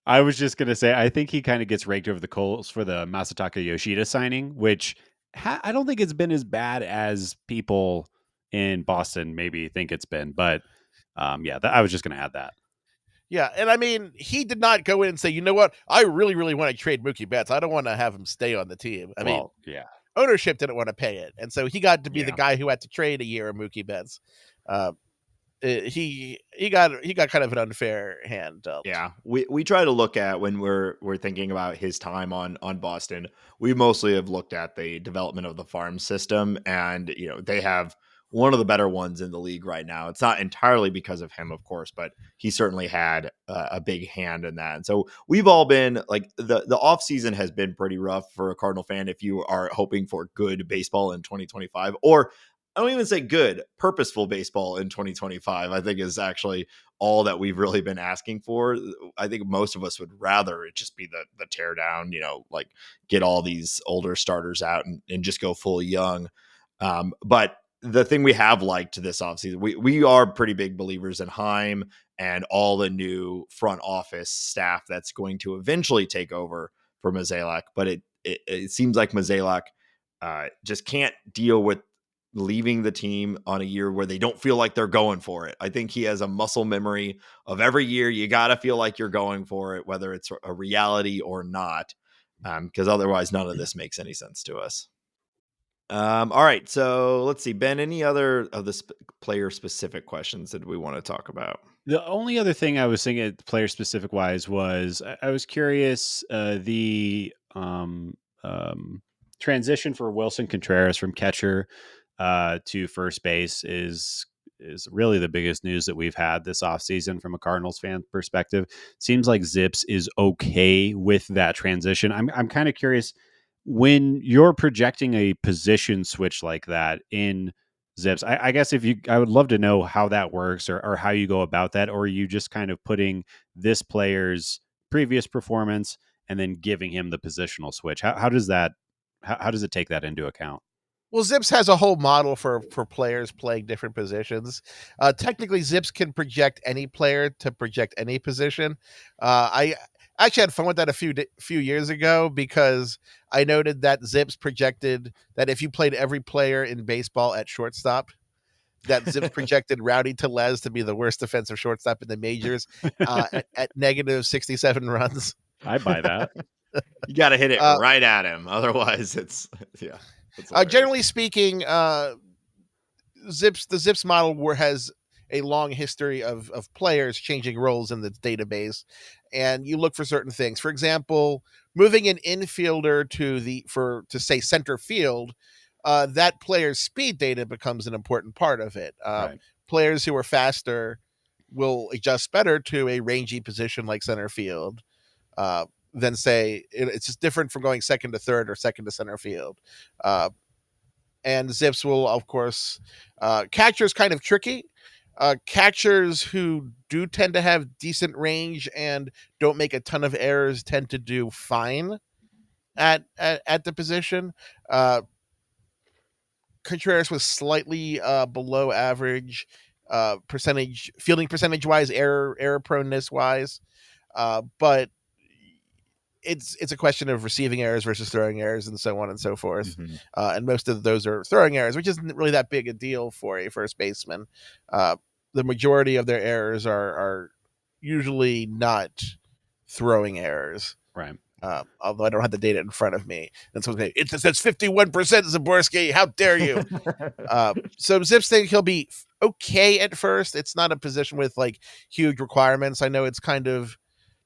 I was just going to say, I think he kind of gets raked over the coals for the Masataka Yoshida signing, which I don't think it's been as bad as people in Boston maybe think it's been. But I was just going to add that. Yeah, and I mean, he did not go in and say, you know what, I really, really want to trade Mookie Betts. I don't want to have him stay on the team. I mean, ownership didn't want to pay it, and so he got to be the guy who had to trade a year of Mookie Betts. He got kind of an unfair hand dealt. Yeah, we try to look at when we're thinking about his time on Boston. We mostly have looked at the development of the farm system, and they have one of the better ones in the league right now. It's not entirely because of him, of course, but he certainly had a big hand in that. And so we've all been like, the off season has been pretty rough for a Cardinal fan. If you are hoping for good baseball in 2025, or I don't even say good, purposeful baseball in 2025, I think is actually all that we've really been asking for. I think most of us would rather it just be the tear down, like get all these older starters out and just go full young. But the thing we have liked this offseason, we are pretty big believers in Chaim and all the new front office staff that's going to eventually take over for Mozeliak. But it seems like Mozeliak just can't deal with leaving the team on a year where they don't feel like they're going for it. I think he has a muscle memory of every year you got to feel like you're going for it, whether it's a reality or not, because otherwise none of this makes any sense to us. All right, so let's see, Ben, any other of the player specific questions that we want to talk about? The only other thing I was thinking player specific wise was I was curious, the transition for Wilson Contreras from catcher to first base is really the biggest news that we've had this offseason from a Cardinals fan perspective. Seems like Zips is okay with that transition. I'm kind of curious, when you're projecting a position switch like that in Zips, I guess I would love to know how that works or how you go about that, or are you just kind of putting this player's previous performance and then giving him the positional switch? How does it take that into account? Well, Zips has a whole model for players playing different positions. Technically, Zips can project any player to project any position. I actually had fun with that a few years ago because I noted that Zips projected that if you played every player in baseball at shortstop, that Zips projected Rowdy Tellez to be the worst defensive shortstop in the majors at negative 67 runs. I buy that. You got to hit it right at him. Otherwise, it's generally speaking, the Zips model has a long history of players changing roles in the database, and you look for certain things. For example, moving an infielder to say center field, that player's speed data becomes an important part of it. Right. Players who are faster will adjust better to a rangy position like center field. Than say it's just different from going second to third or second to center field. And Zips will, of course, catcher's kind of tricky. Catchers who do tend to have decent range and don't make a ton of errors tend to do fine at the position. Contreras was slightly below average fielding percentage wise, error proneness wise, but it's a question of receiving errors versus throwing errors and so on and so forth. Mm-hmm. And most of those are throwing errors, which isn't really that big a deal for a first baseman. The majority of their errors are usually not throwing errors. Right. Although I don't have the data in front of me. And so it says 51% Szymborski. How dare you? So Zips think he'll be okay at first. It's not a position with like huge requirements. I know it's kind of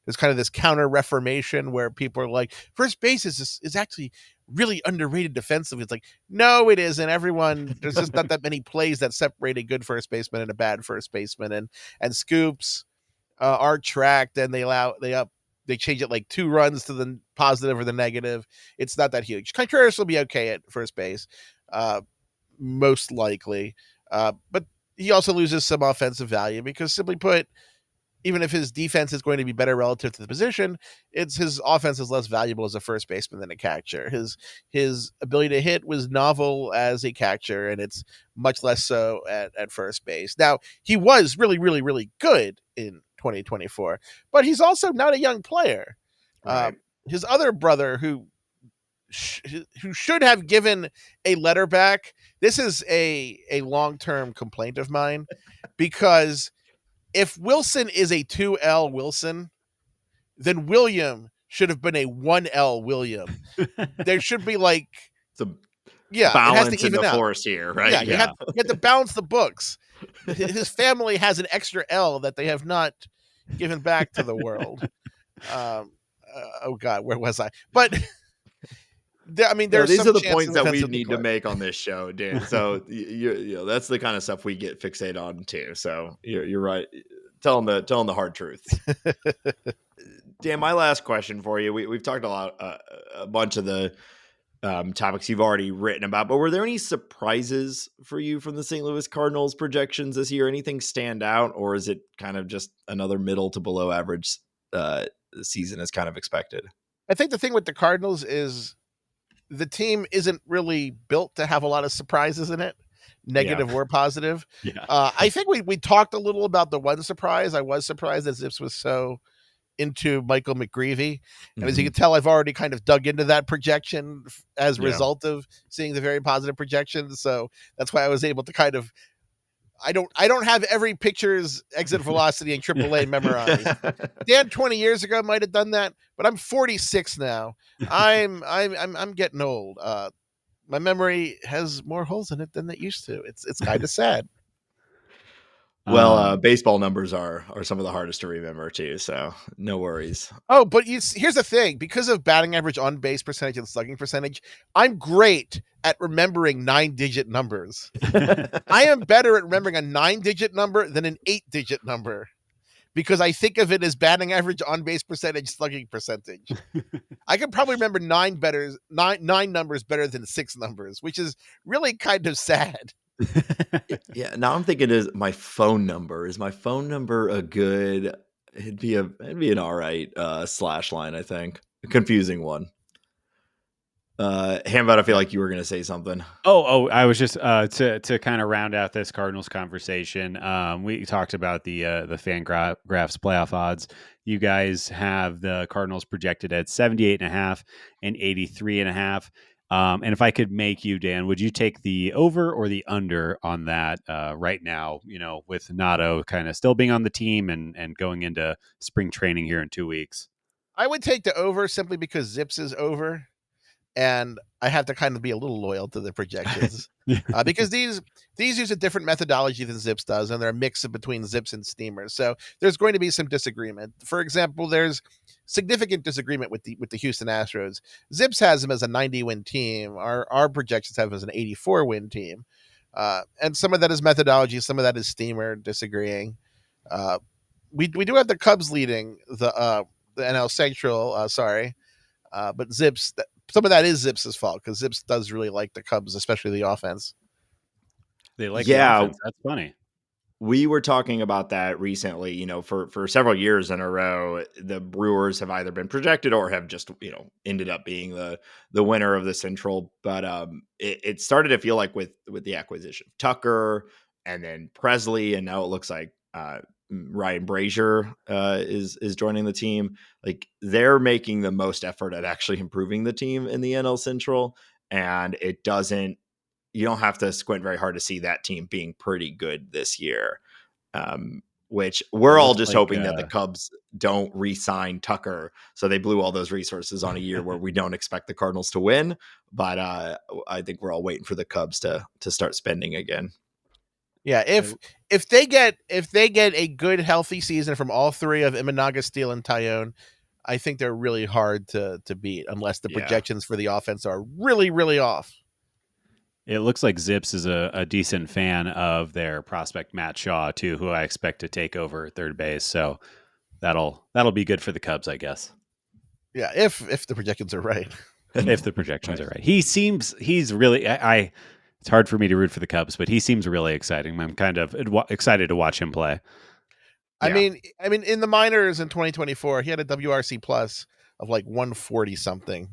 this counter reformation where people are like, first base is actually really underrated defensively. It's like, no, it isn't. There's just not that many plays that separate a good first baseman and a bad first baseman. And scoops are tracked, and they change it like 2 runs to the positive or the negative. It's not that huge. Contreras will be okay at first base, most likely. But he also loses some offensive value because, simply put, even if his defense is going to be better relative to the position, his offense is less valuable as a first baseman than a catcher. His ability to hit was novel as a catcher, and it's much less so at first base. Now, he was really, really, really good in 2024, but he's also not a young player. Right. His other brother, who should have given a letter back, this is a long-term complaint of mine, because if Wilson is a 2L Wilson, then William should have been a 1L William. There should be like balance in the force here, right? Yeah, you have to balance the books. His family has an extra L that they have not given back to the world. Oh God, where was I? But these are the points that we need to make on this show, Dan. So that's the kind of stuff we get fixated on too. So you're right. Telling the hard truth. Dan, my last question for you. We've talked a bunch of the topics you've already written about, but were there any surprises for you from the St. Louis Cardinals projections this year? Anything stand out, or is it kind of just another middle to below average season as kind of expected? I think the thing with the Cardinals is the team isn't really built to have a lot of surprises in it, negative or positive. Yeah. I think we talked a little about the one surprise. I was surprised that Zips was so into Michael McGreevy. And as you can tell, I've already kind of dug into that projection as a result of seeing the very positive projections. So that's why I was able to kind of, I don't have every pitcher's exit velocity in AAA memorized. Dan 20 years ago might have done that, but I'm 46 now. I'm getting old. My memory has more holes in it than it used to. It's kind of sad. Well, baseball numbers are some of the hardest to remember too, so no worries. Oh, but here's the thing. Because of batting average, on base percentage, and slugging percentage, I'm great at remembering 9-digit numbers. I am better at remembering a 9-digit number than an 8-digit number, because I think of it as batting average, on base percentage, slugging percentage. I can probably remember nine numbers better than 6 numbers, which is really kind of sad. Yeah, now I'm thinking, is my phone number a good? It'd be an all right slash line, I think. A confusing one. Hanvat, I feel like you were going to say something. Oh, I was just to kind of round out this Cardinals conversation. We talked about the Fangrahs playoff odds. You guys have the Cardinals projected at 78.5 and 83.5. And if I could make you, Dan, would you take the over or the under on that right now, with Nato kind of still being on the team and going into spring training here in 2 weeks? I would take the over simply because Zips is over. and I have to kind of be a little loyal to the projections because these use a different methodology than Zips does, and they're a mix between Zips and Steamers. So there's going to be some disagreement. For example, there's significant disagreement with the Houston Astros. Zips has them as a 90-win team. Our projections have them as an 84-win team, and some of that is methodology, some of that is Steamer disagreeing. We do have the Cubs leading the NL Central. But Zips, some of that is Zips' fault because Zips does really like the Cubs, especially the offense. They like the offense. That's funny. We were talking about that recently. You know, for several years in a row, the Brewers have either been projected or have just, you know, ended up being the winner of the Central. But it started to feel like with the acquisition of Tucker and then Presley, and now it looks like Ryan Brazier is joining the team. Like, they're making the most effort at actually improving the team in the NL Central, and you don't have to squint very hard to see that team being pretty good this year. Which we're all just hoping that the Cubs don't re-sign Tucker, so they blew all those resources on a year where we don't expect the Cardinals to win. But I think we're all waiting for the Cubs to start spending again. Yeah, if they get a good healthy season from all three of Imanaga, Steele, and Tyone, I think they're really hard to beat unless the projections for the offense are really, really off. It looks like Zips is a decent fan of their prospect Matt Shaw too, who I expect to take over third base. So that'll be good for the Cubs, I guess. Yeah, if the projections are right. If the projections are right. He's really it's hard for me to root for the Cubs, but he seems really exciting. I'm kind of excited to watch him play. I mean, in the minors in 2024, he had a WRC plus of like 140 something.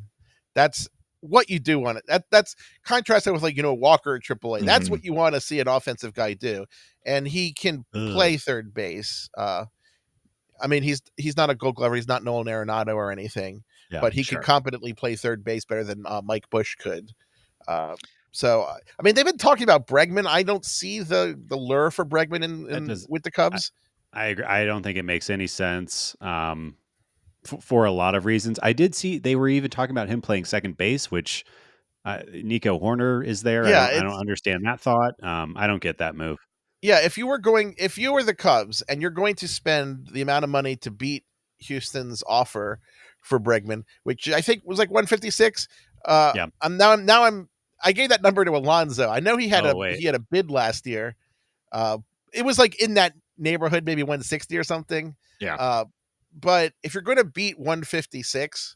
That's what you do on it. That's contrasted with, like, you know, Walker at AAA. That's what you want to see an offensive guy do, and he can play third base. I mean, he's not a Gold Glover. He's not Nolan Arenado or anything, but he can competently play third base better than Mike Bush could. So, I mean, they've been talking about Bregman. I don't see the lure for Bregman with the Cubs. I agree. I don't think it makes any sense for a lot of reasons. I did see they were even talking about him playing second base, which Nico Horner is there. Yeah, I don't understand that thought. I don't get that move. Yeah, if you were the Cubs and you're going to spend the amount of money to beat Houston's offer for Bregman, which I think was like 156. I gave that number to Alonso. I know he had a bid last year. It was like in that neighborhood, maybe 160 or something. Yeah. But if you're going to beat 156,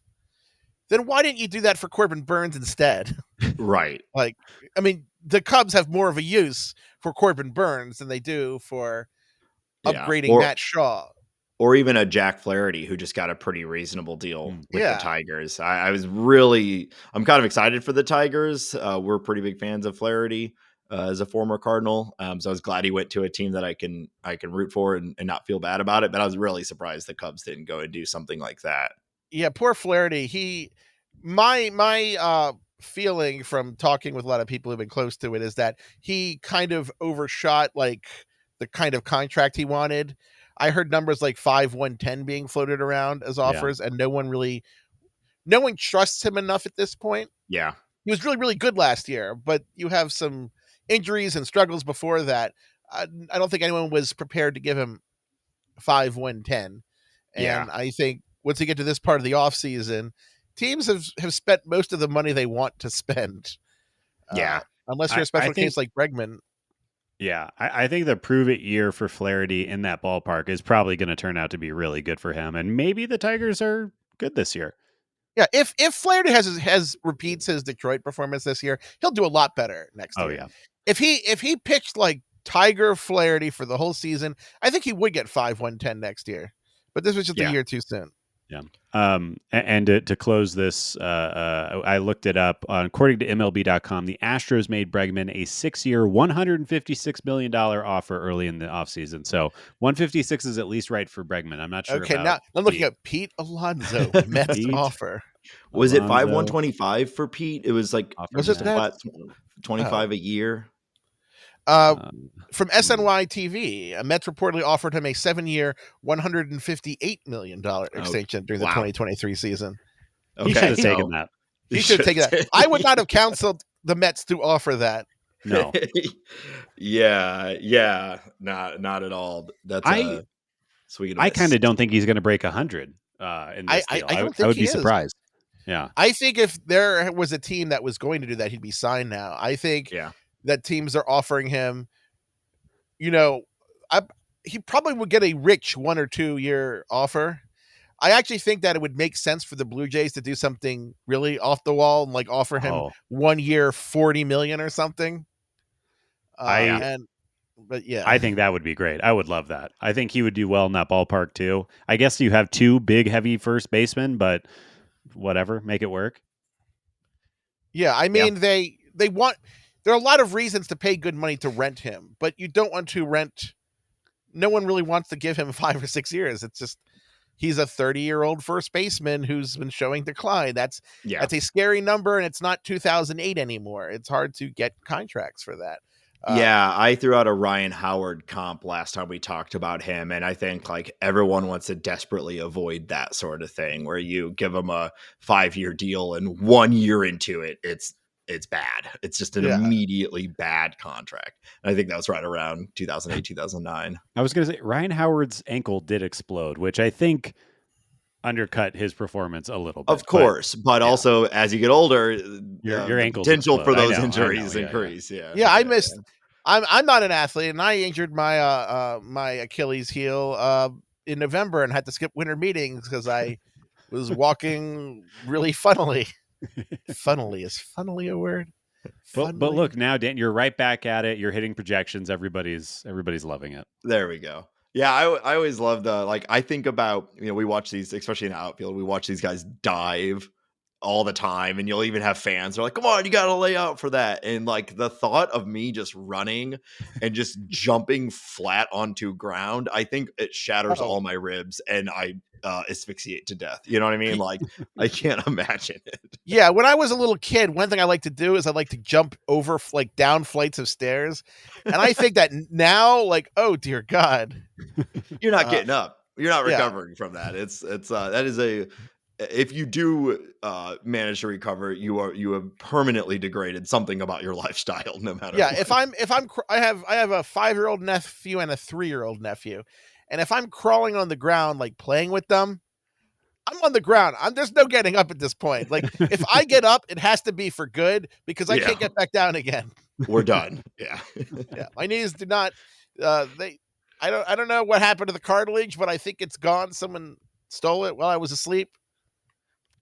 then why didn't you do that for Corbin Burnes instead? Right. Like, I mean, the Cubs have more of a use for Corbin Burnes than they do for upgrading Matt Shaw. Or even a Jack Flaherty, who just got a pretty reasonable deal with the Tigers. I'm kind of excited for the Tigers. We're pretty big fans of Flaherty as a former Cardinal. So I was glad he went to a team that I can root for and not feel bad about it. But I was really surprised the Cubs didn't go and do something like that. Yeah, poor Flaherty. My feeling from talking with a lot of people who've been close to it is that he kind of overshot like the kind of contract he wanted. I heard numbers like 5-110 being floated around as offers, and no one trusts him enough at this point. Yeah. He was really, really good last year, but you have some injuries and struggles before that. I don't think anyone was prepared to give him 5-110. And I think once you get to this part of the offseason, teams have spent most of the money they want to spend. Unless you're a special case like Bregman. Yeah, I think the prove it year for Flaherty in that ballpark is probably going to turn out to be really good for him, and maybe the Tigers are good this year. Yeah, if Flaherty repeats his Detroit performance this year, he'll do a lot better next year. Yeah. If he pitched like Tiger Flaherty for the whole season, I think he would get 5-110 next year. But this was just a year too soon. Yeah. And to close this, I looked it up. According to MLB.com, the Astros made Bregman a 6-year, $156 million offer early in the offseason. So 156 is at least right for Bregman. I'm not sure. Okay, now I'm looking at Pete Alonso, Mets offer. Was it 5-125 for Pete? It was like, was it that? 25 a year? From SNY TV, Mets reportedly offered him a 7-year, $158 million extension during the 2023 season. He should have taken that. He should have taken that. I would not have counseled the Mets to offer that. No. yeah, not at all. That's sweet. I kind of don't think he's going to break 100 in this deal. I don't think I would he be is. surprised. Yeah. I think if there was a team that was going to do that, he'd be signed now. I think that teams are offering him, he probably would get a rich 1 or 2 year offer. I actually think that it would make sense for the Blue Jays to do something really off the wall and like offer him 1 year, $40 million or something. I think that would be great. I would love that. I think he would do well in that ballpark too. I guess you have 2 big, heavy first basemen, but whatever, make it work. Yeah, I mean they want. There are a lot of reasons to pay good money to rent him, but you don't want to rent. No one really wants to give him 5 or 6 years. It's just he's a 30-year-old first baseman who's been showing decline. That's a scary number, and it's not 2008 anymore. It's hard to get contracts for that. I threw out a Ryan Howard comp last time we talked about him, and I think like everyone wants to desperately avoid that sort of thing where you give them a 5-year deal and 1 year into it, it's bad. It's just an immediately bad contract. And I think that was right around 2008, 2009. I was going to say Ryan Howard's ankle did explode, which I think undercut his performance a little bit. Of course, but also as you get older, your ankles potential explode. for those injuries increase. I missed. I'm not an athlete, and I injured my my Achilles heel in November and had to skip winter meetings because I was walking really funnily. Funnily is funnily a word? But look now, Dan, you're right back at it. You're hitting projections. Everybody's loving it. There we go. Yeah, I always love I think about, we watch these, especially in the outfield, we watch these guys dive all the time, and you'll even have fans who are like, come on, you got to lay out for that. And like the thought of me just running and just jumping flat onto ground, I think it shatters all my ribs and I asphyxiate to death. You know what I mean? Like I can't imagine it. Yeah. When I was a little kid, one thing I like to do is I like to jump over like down flights of stairs. And I think that now, like, oh dear God, you're not getting up. You're not recovering from that. That is if you do manage to recover, you have permanently degraded something about your lifestyle, no matter. Yeah, what. I have a 5-year-old nephew and a 3-year-old nephew, and if I'm crawling on the ground like playing with them, I'm on the ground. There's no getting up at this point. Like if I get up, it has to be for good because I can't get back down again. We're done. Yeah, My knees do not. I don't know what happened to the cartilage, but I think it's gone. Someone stole it while I was asleep.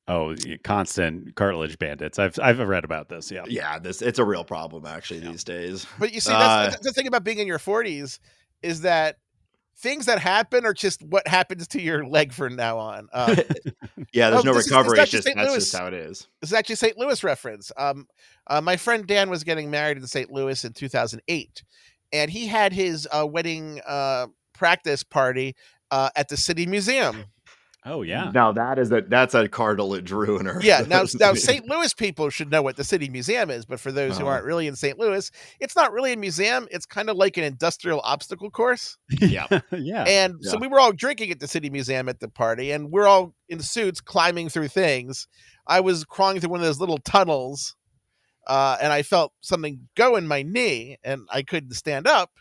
Oh, constant cartilage bandits. I've read about this. Yeah. It's a real problem actually these days. But you see, that's the thing about being in your 40s is that things that happen are just what happens to your leg from now on. There's no recovery. That's just how it is. This is actually St. Louis reference. My friend Dan was getting married in St. Louis in 2008, and he had his wedding practice party at the City Museum. Oh yeah. Now that's a cartilage ruiner. Yeah. Now St. Louis people should know what the City Museum is, but for those who aren't really in St. Louis, it's not really a museum. It's kind of like an industrial obstacle course. Yeah. Yeah. And so we were all drinking at the City Museum at the party, and we're all in suits climbing through things. I was crawling through one of those little tunnels, and I felt something go in my knee, and I couldn't stand up.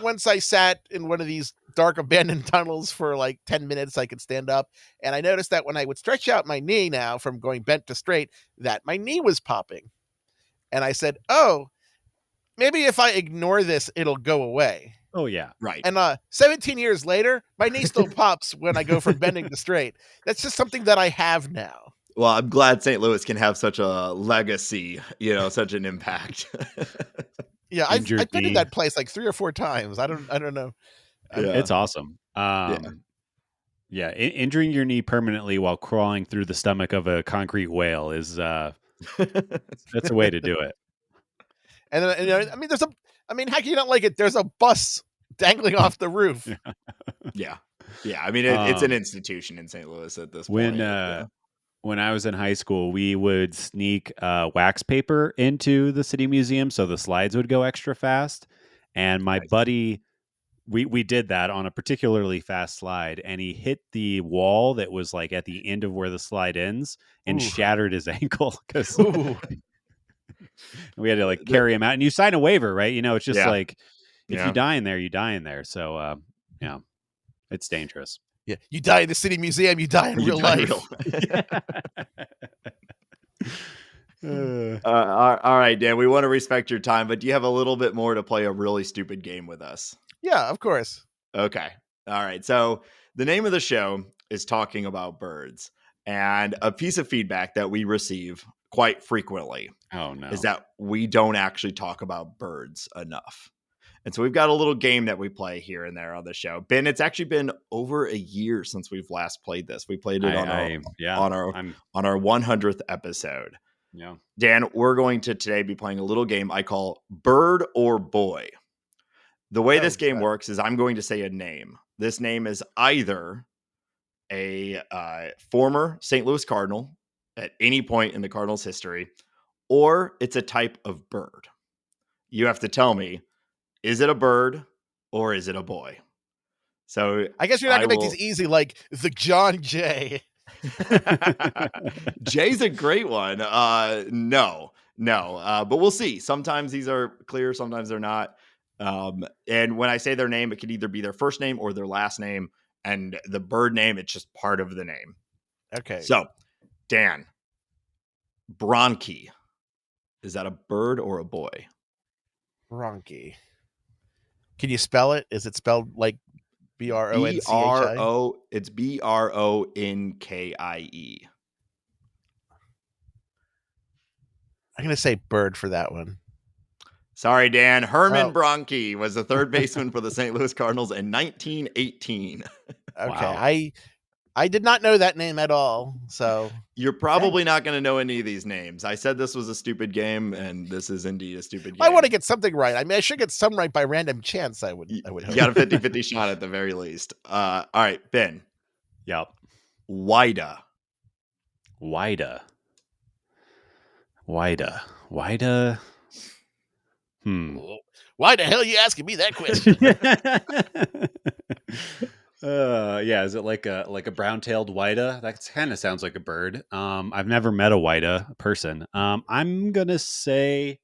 Once I sat in one of these dark abandoned tunnels for like 10 minutes, I could stand up. And I noticed that when I would stretch out my knee now from going bent to straight, that my knee was popping. And I said, oh, maybe if I ignore this, it'll go away. Oh, yeah. Right. And 17 years later, my knee still pops when I go from bending to straight. That's just something that I have now. Well, I'm glad St. Louis can have such a legacy, such an impact. Yeah, I've been to that place like 3 or 4 times. I don't know. It's awesome. Injuring your knee permanently while crawling through the stomach of a concrete whale is that's a way to do it. And how can you not like it? There's a bus dangling off the roof. Yeah. I mean, it's an institution in St. Louis at this point. When I was in high school, we would sneak wax paper into the City Museum so the slides would go extra fast. And my buddy we did that on a particularly fast slide, and he hit the wall that was like at the end of where the slide ends and shattered his ankle because we had to like carry him out. And you sign a waiver, right? You know, it's just like if you die in there, you die in there. So yeah, it's dangerous. Yeah, you die in the City Museum, you die in real life. All right, Dan, we want to respect your time, but do you have a little bit more to play a really stupid game with us? Yeah, of course. Okay. All right. So the name of the show is Talking About Birds, and a piece of feedback that we receive quite frequently is that we don't actually talk about birds enough. And so we've got a little game that we play here and there on the show. Ben, it's actually been over a year since we've last played this. We played it on our 100th episode. Yeah. Dan, we're going to today be playing a little game I call Bird or Boy. The way this game works is I'm going to say a name. This name is either a former St. Louis Cardinal at any point in the Cardinals' history, or it's a type of bird. You have to tell me, is it a bird or is it a boy? So I guess you're not going to make these easy like the John Jay. Jay's a great one. No. But we'll see. Sometimes these are clear, sometimes they're not. And when I say their name, it could either be their first name or their last name. And the bird name, it's just part of the name. Okay. So, Dan, Bronchi. Is that a bird or a boy? Bronchi. Can you spell it? Is it spelled like Bronchi? It's Bronkie. I'm going to say bird for that one. Sorry, Dan. Herman Bronchi was the third baseman for the St. Louis Cardinals in 1918. Okay. Wow. I did not know that name at all. So you're probably not going to know any of these names. I said this was a stupid game, and this is indeed a stupid game. I want to get something right. I mean, I should get some right by random chance. I would hope. You got a 50-50 shot at the very least. All right, Ben. Yep. Wida. Why the hell are you asking me that question? Yeah, is it like a brown-tailed wida? That kind of sounds like a bird. I've never met a wida person. I'm gonna say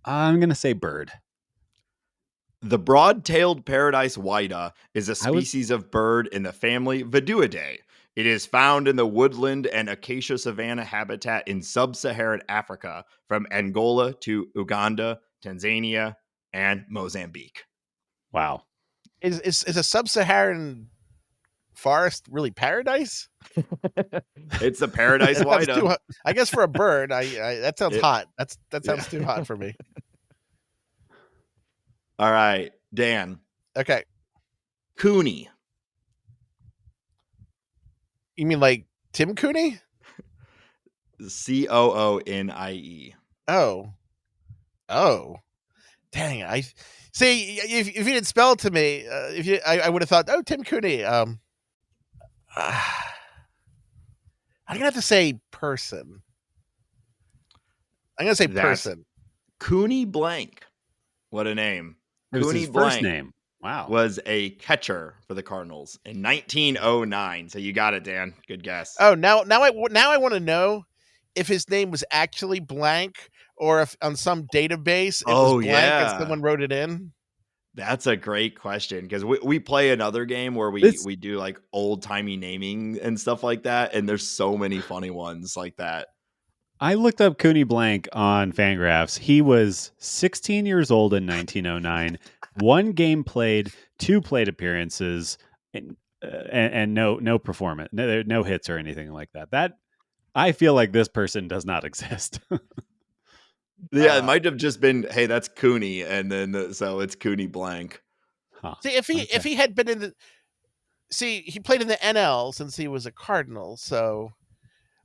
bird. The broad-tailed paradise wida is a species of bird in the family Viduidae. It is found in the woodland and acacia savanna habitat in sub-Saharan Africa from Angola to Uganda, Tanzania, and Mozambique. Wow. Is a sub-Saharan forest really paradise? It's a paradise wida. I guess for a bird, that sounds hot. That sounds too hot for me. All right, Dan. Okay. Cooney. You mean like Tim Cooney? Coonie. Oh. Dang, I see. If you didn't spell it to me, I would have thought, Tim Cooney. I'm gonna have to say person. I'm gonna say person. Cooney Blank. What a name! Cooney Blank first name. Wow, was a catcher for the Cardinals in 1909. So you got it, Dan. Good guess. Oh, now I want to know if his name was actually blank or if on some database it was blank and someone wrote it in. That's a great question because we play another game where we do like old timey naming and stuff like that, and there's so many funny ones like that. I looked up Cooney Blank on Fangrahs. He was 16 years old in 1909. 1 game played, 2 plate appearances, and no performance, no hits or anything like that. That I feel like this person does not exist. Yeah, it might have just been, hey, that's Cooney, and then so it's Cooney Blank. Huh. See, if he had been he played in the NL since he was a Cardinal, so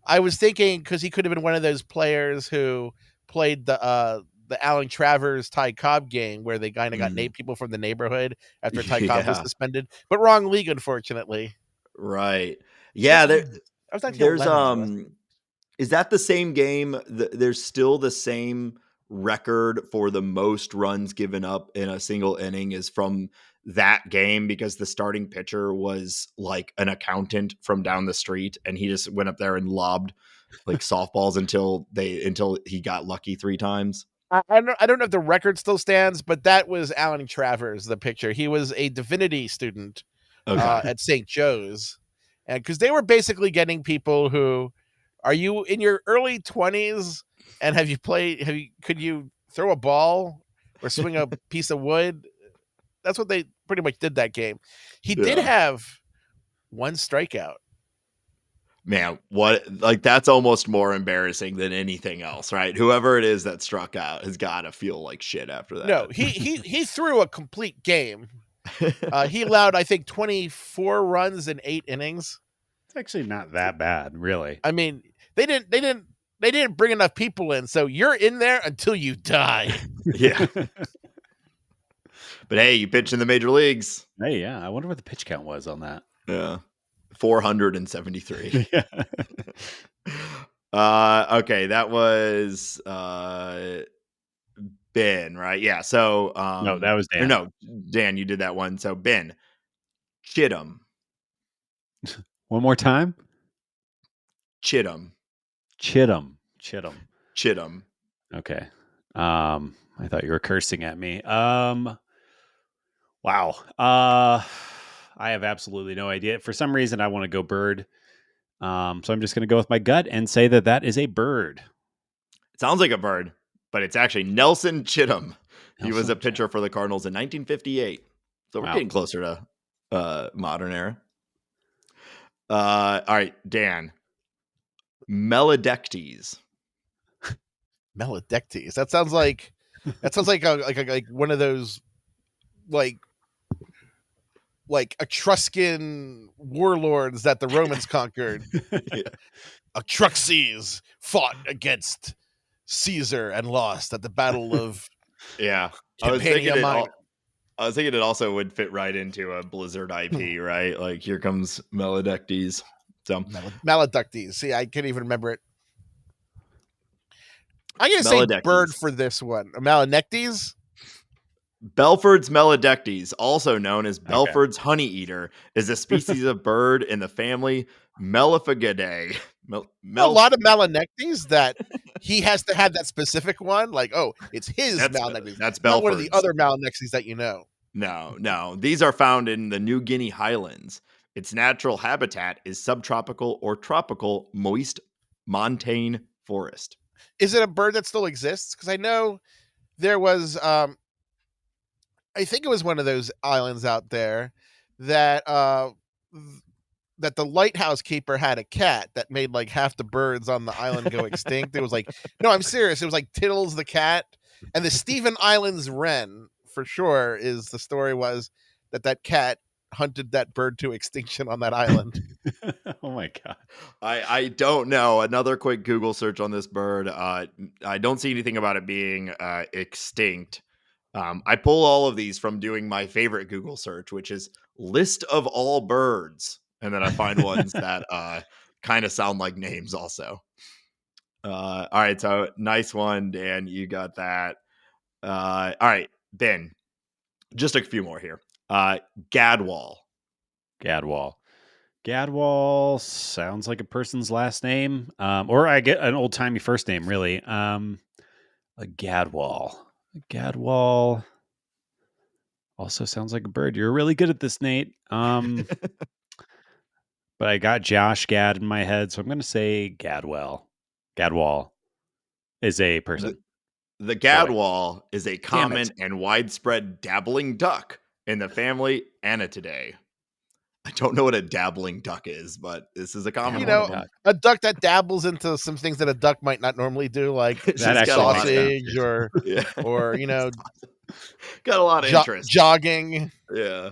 I was thinking because he could have been one of those players who played the Alan Travers Ty Cobb game where they kind of got people from the neighborhood after Ty Cobb was suspended, but wrong league, unfortunately. Right. Yeah. Is that the same game? There's still the same record for the most runs given up in a single inning is from that game because the starting pitcher was like an accountant from down the street, and he just went up there and lobbed like softballs until he got lucky 3 times. I don't know if the record still stands, but that was Alan Travers, the pitcher. He was a divinity student at St. Joe's, and because they were basically getting people who, are you in your early 20s and could you throw a ball or swing a piece of wood? That's what they pretty much did that game. He did have 1 strikeout. Man, that's almost more embarrassing than anything else, right? Whoever it is that struck out has got to feel like shit after that. No, he threw a complete game. He allowed, I think, 24 runs in 8 innings. It's actually not that bad, really. I mean, they didn't bring enough people in, so you're in there until you die. Yeah. But hey, you pitch in the major leagues. Hey, yeah. I wonder what the pitch count was on that. Yeah. 473. Yeah. Okay, that was Ben, right? Yeah. So no, that was Dan. No, Dan, you did that one. So Ben, Chittum. One more time. Chittum. Okay. I thought you were cursing at me. Wow. I have absolutely no idea. For some reason, I want to go bird. So I'm just going to go with my gut and say that is a bird. It sounds like a bird, but it's actually Nelson Chittum. He was a pitcher for the Cardinals in 1958. So we're getting closer to modern era. All right, Dan. Melodectes. Melodectes. That sounds like one of those like Etruscan warlords that the Romans conquered. Yeah. Etruxes fought against Caesar and lost at the Battle of Campania Minor. I was thinking it also would fit right into a Blizzard IP, right? Like, here comes Melodectes. So Melodectes. See, I can't even remember it. I'm going to say bird for this one. Melodectes? Belford's Melodectes, also known as Belford's honey eater, is a species of bird in the family Melophagidae. A lot of Melodectes that he has to have that specific one. Like, it's his Melodectes. That's Belford's. Not one of the other Melodectes that you know. No. These are found in the New Guinea highlands. Its natural habitat is subtropical or tropical moist montane forest. Is it a bird that still exists? Because I know there was... I think it was one of those islands out there that that the lighthouse keeper had a cat that made like half the birds on the island go extinct. It was like, no, I'm serious. It was like Tittles the cat, and the Stephen Islands wren for sure is the story was that cat hunted that bird to extinction on that island. Oh my God. I don't know. Another quick Google search on this bird. I don't see anything about it being extinct. I pull all of these from doing my favorite Google search, which is list of all birds. And then I find ones that kind of sound like names also. All right. So nice one, Dan. You got that. All right, Ben, just a few more here. Gadwall. Gadwall sounds like a person's last name. Or I get an old timey first name, really. A Gadwall. Gadwall also sounds like a bird. You're really good at this, Nate. But I got Josh Gad in my head, so I'm going to say Gadwall. Gadwall is a person. The Gadwall is a common and widespread dabbling duck in the family Anidae. I don't know what a dabbling duck is, but this is a common one. A duck that dabbles into some things that a duck might not normally do, like sausage or got a lot of interest. Jogging. Yeah.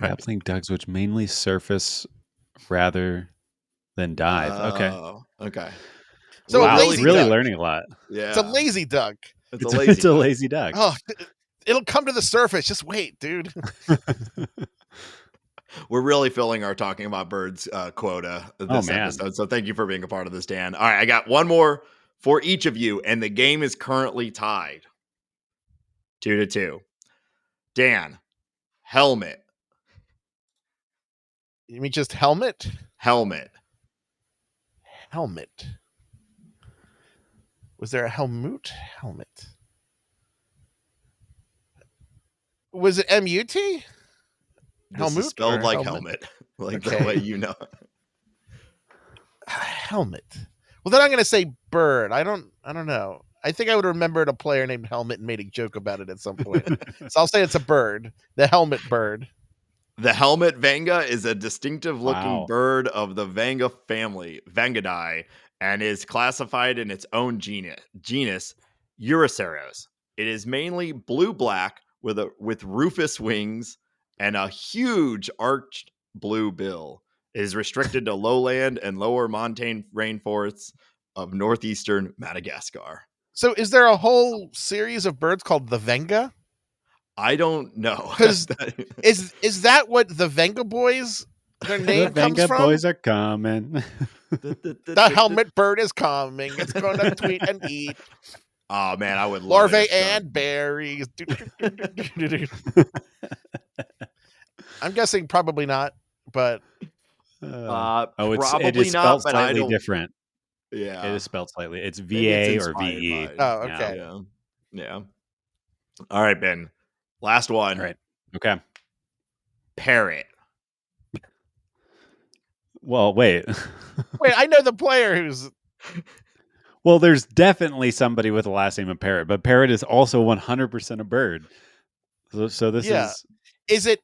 Dabbling ducks, which mainly surface rather than dive. Okay. So really learning a lot. Yeah. It's a lazy duck. It's a lazy duck. Oh, it'll come to the surface. Just wait, dude. We're really filling our talking about birds quota this episode. So thank you for being a part of this, Dan. All right, I got one more for each of you, and the game is currently tied 2-2. Dan, helmet. You mean just helmet? Helmet. Helmet. Was there a helmut? Helmet. Was it M-U-T? This is spelled like helmet. Like the way you know. Helmet. Well, then I'm going to say bird. I don't know. I think I would have remembered a player named Helmet and made a joke about it at some point. So I'll say it's a bird. The helmet bird. The helmet vanga is a distinctive-looking bird of the vanga family, Vangidae, and is classified in its own genus Euryceros. It is mainly blue-black with rufous wings and a huge arched blue bill. It is restricted to lowland and lower montane rainforests of northeastern Madagascar. So is there a whole series of birds called the Venga? I don't know. Because is that what the Venga Boys, their name comes from? The Venga Boys are coming. The helmet bird is coming. It's going to tweet and eat. Oh, man, I would love larvae and berries. I'm guessing probably not, but... probably it is not, spelled but slightly different. Yeah. It is spelled slightly. It's VA or VE. Oh, okay. Yeah. All right, Ben. Last one. All right. Okay. Parrot. Well, wait. Wait, I know the player who's... Well, there's definitely somebody with the last name of Parrot, but Parrot is also 100% a bird. So this is... Is it...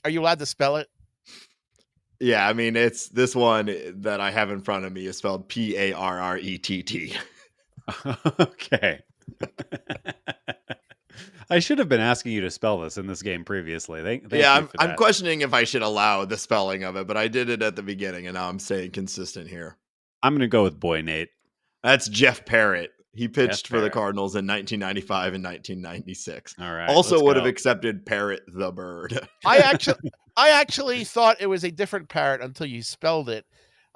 Are you allowed to spell it? Yeah, I mean, it's this one that I have in front of me is spelled Parrett. Okay. I should have been asking you to spell this in this game previously. Thank I'm questioning if I should allow the spelling of it, but I did it at the beginning, and now I'm staying consistent here. I'm going to go with Boy Nate. That's Jeff Parrott. He pitched for the Cardinals in 1995 and 1996. All right. Also would have accepted Parrot the bird. I actually thought it was a different parrot until you spelled it.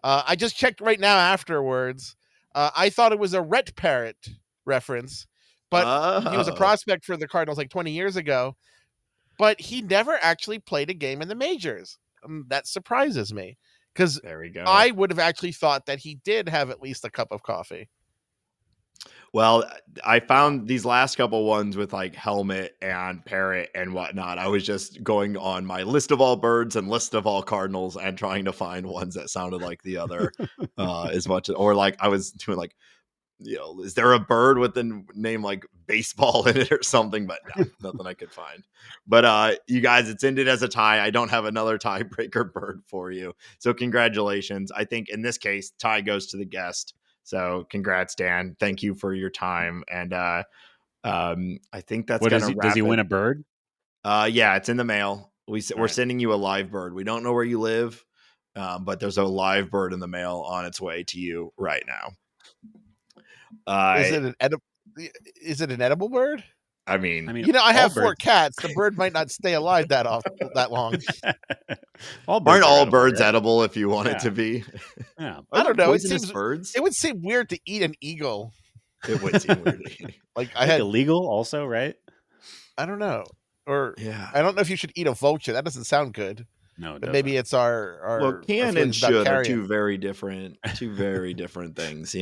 I just checked right now afterwards. I thought it was a Rhett Parrott reference, but he was a prospect for the Cardinals like 20 years ago. But he never actually played a game in the majors. That surprises me because I would have actually thought that he did have at least a cup of coffee. Well, I found these last couple ones with like helmet and parrot and whatnot. I was just going on my list of all birds and list of all Cardinals and trying to find ones that sounded like the other as much. Or like I was doing like, is there a bird with the name like baseball in it or something? But no, nothing I could find. But you guys, it's ended as a tie. I don't have another tiebreaker bird for you. So congratulations. I think in this case, tie goes to the guest. So congrats, Dan. Thank you for your time. And I think that's going to wrap Does he win a bird? Yeah, it's in the mail. We're sending you a live bird. We don't know where you live, but there's a live bird in the mail on its way to you right now. Is it an edible bird? I mean, I have 4 cats. The bird might not stay alive that long. Aren't all birds edible if you want it to be? Yeah. I don't know. Birds? It would seem weird to eat an eagle. It would seem weird. Like illegal also, right? I don't know. Or I don't know if you should eat a vulture. That doesn't sound good. No, but maybe it's our well, can and should are two very different things,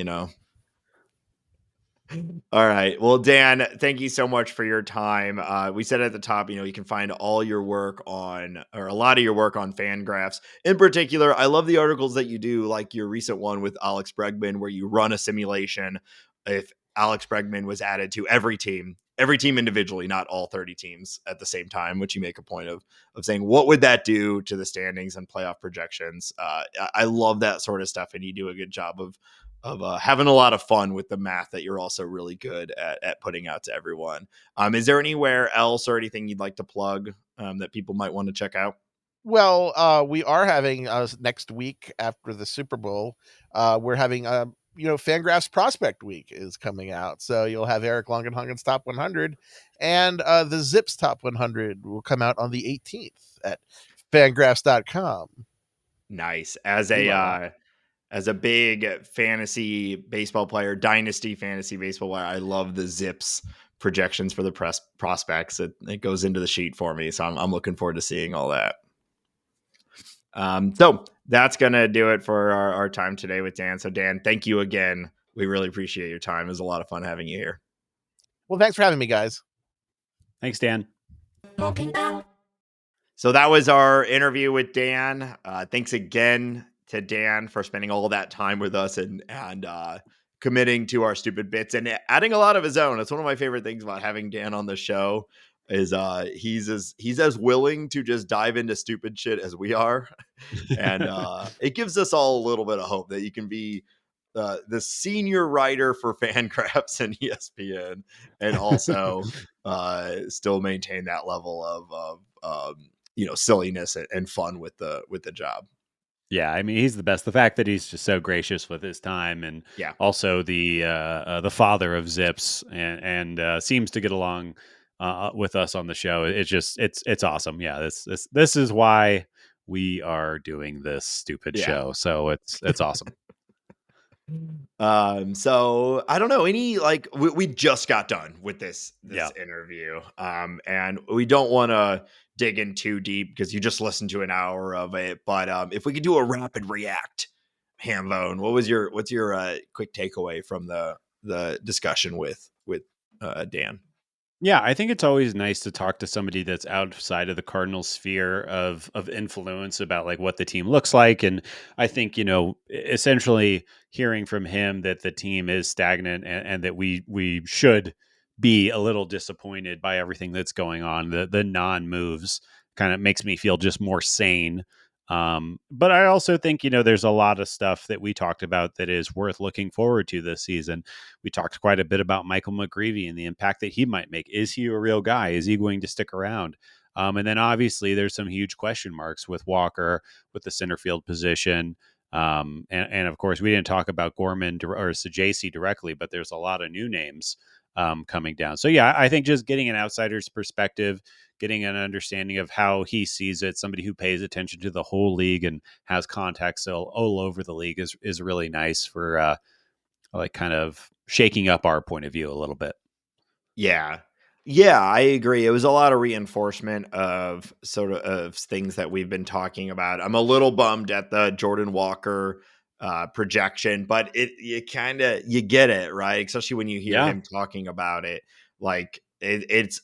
All right. Well, Dan, thank you so much for your time. We said at the top, you can find all your work or a lot of your work on Fangrahs. In particular, I love the articles that you do, like your recent one with Alex Bregman, where you run a simulation if Alex Bregman was added to every team individually, not all 30 teams at the same time, which you make a point of saying, what would that do to the standings and playoff projections? I love that sort of stuff, and you do a good job of having a lot of fun with the math that you're also really good at putting out to everyone. Is there anywhere else or anything you'd like to plug that people might want to check out? Well, we are having next week after the Super Bowl, we're having Fangraphs Prospect Week is coming out. So you'll have Eric Longenhagen's Top 100 and the Zips Top 100 will come out on the 18th at fangraphs.com. Nice. As a big fantasy baseball player, dynasty fantasy baseball player, I love the Zips projections for the prospects. It goes into the sheet for me. So I'm looking forward to seeing all that. So that's going to do it for our time today with Dan. So Dan, thank you again. We really appreciate your time. It was a lot of fun having you here. Well, thanks for having me, guys. Thanks, Dan. So that was our interview with Dan. Thanks again to Dan for spending all that time with us and committing to our stupid bits and adding a lot of his own. It's one of my favorite things about having Dan on the show is he's as willing to just dive into stupid shit as we are. And it gives us all a little bit of hope that you can be the senior writer for Fangrahs and ESPN and also still maintain that level of silliness and fun with the job. Yeah, I mean, he's the best. The fact that he's just so gracious with his time, and also the father of Zips, and seems to get along with us on the show. It's just it's awesome. Yeah, this is why we are doing this stupid show. So it's awesome. So I don't know any we just got done with this interview. And we don't want to dig in too deep because you just listened to an hour of it. But if we could do a rapid react, Hambone, what's your quick takeaway from the discussion with Dan? Yeah, I think it's always nice to talk to somebody that's outside of the Cardinals sphere of influence about like what the team looks like. And I think, essentially hearing from him that the team is stagnant and that we should be a little disappointed by everything that's going on. The non-moves kind of makes me feel just more sane. But I also think, there's a lot of stuff that we talked about that is worth looking forward to this season. We talked quite a bit about Michael McGreevy and the impact that he might make. Is he a real guy? Is he going to stick around? And then obviously there's some huge question marks with Walker, with the center field position. And of course we didn't talk about Gorman or Sajaci directly, but there's a lot of new names coming down. So yeah, I think just getting an outsider's perspective, getting an understanding of how he sees it, somebody who pays attention to the whole league and has contacts all over the league is really nice for like kind of shaking up our point of view a little bit. Yeah, I agree. It was a lot of reinforcement of sort of things that we've been talking about. I'm a little bummed at the Jordan Walker projection, but you get it, right? Especially when you hear him talking about it. Like it's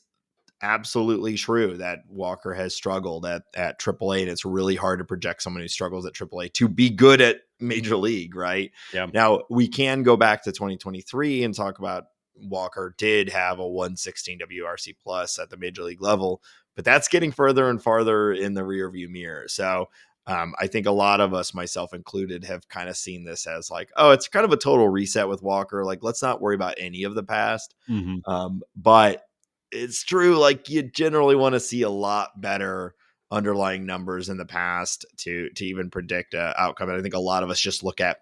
absolutely true that Walker has struggled at AAA, and it's really hard to project someone who struggles at AAA to be good at Major League, right? Yeah. Now we can go back to 2023 and talk about Walker did have a 116 WRC plus at the Major League level, but that's getting further and farther in the rearview mirror. So I think a lot of us, myself included, have kind of seen this as like, oh, it's kind of a total reset with Walker. Like, let's not worry about any of the past. Mm-hmm. But it's true. Like, you generally want to see a lot better underlying numbers in the past to even predict an outcome. And I think a lot of us just look at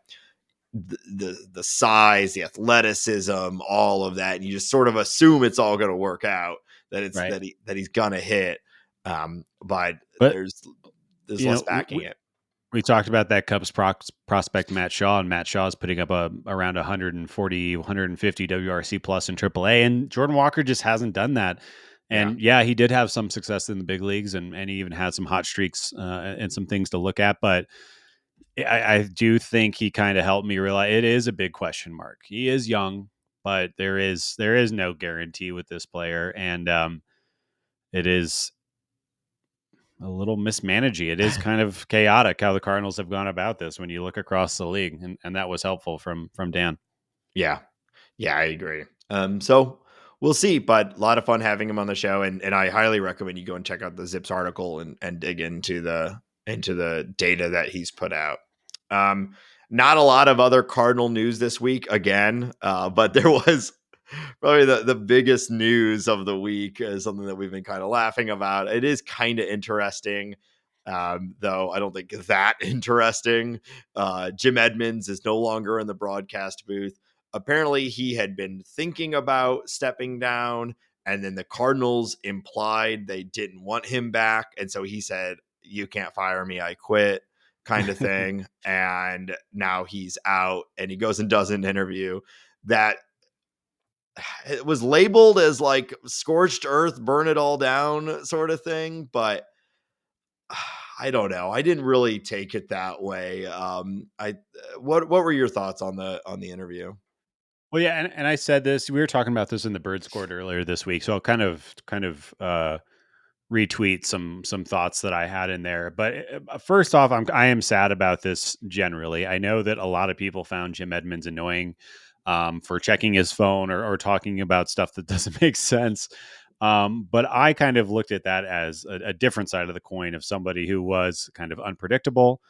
the size, the athleticism, all of that, and you just sort of assume it's all going to work out, that it's right. that he's going to hit. But there's less backing it. We talked about that Cubs prospect Matt Shaw, and Matt Shaw's putting up around 140, 150 WRC plus in AAA, and Jordan Walker just hasn't done that. And he did have some success in the big leagues, and he even had some hot streaks and some things to look at. But I do think he kind of helped me realize it is a big question mark. He is young, but there is no guarantee with this player, and it is a little mismanaging. It is kind of chaotic how the Cardinals have gone about this when you look across the league, and that was helpful from Dan. Yeah, I agree. So we'll see, but a lot of fun having him on the show, and I highly recommend you go and check out the Zips article and dig into the data that he's put out. Not a lot of other Cardinal news this week again, but there was probably the biggest news of the week is something that we've been kind of laughing about. It is kind of interesting, though I don't think that interesting. Jim Edmonds is no longer in the broadcast booth. Apparently he had been thinking about stepping down, and then the Cardinals implied they didn't want him back. And so he said, "You can't fire me, I quit," kind of thing. And now he's out, and he goes and does an interview that it was labeled as like scorched earth, burn it all down sort of thing, but I don't know. I didn't really take it that way. What were your thoughts on the interview? Well, yeah, and I said this. We were talking about this in the Bird Scored earlier this week, so I'll kind of retweet some thoughts that I had in there. But first off, I am sad about this generally. I know that a lot of people found Jim Edmonds annoying for checking his phone or talking about stuff that doesn't make sense. But I kind of looked at that as a different side of the coin of somebody who was kind of unpredictable,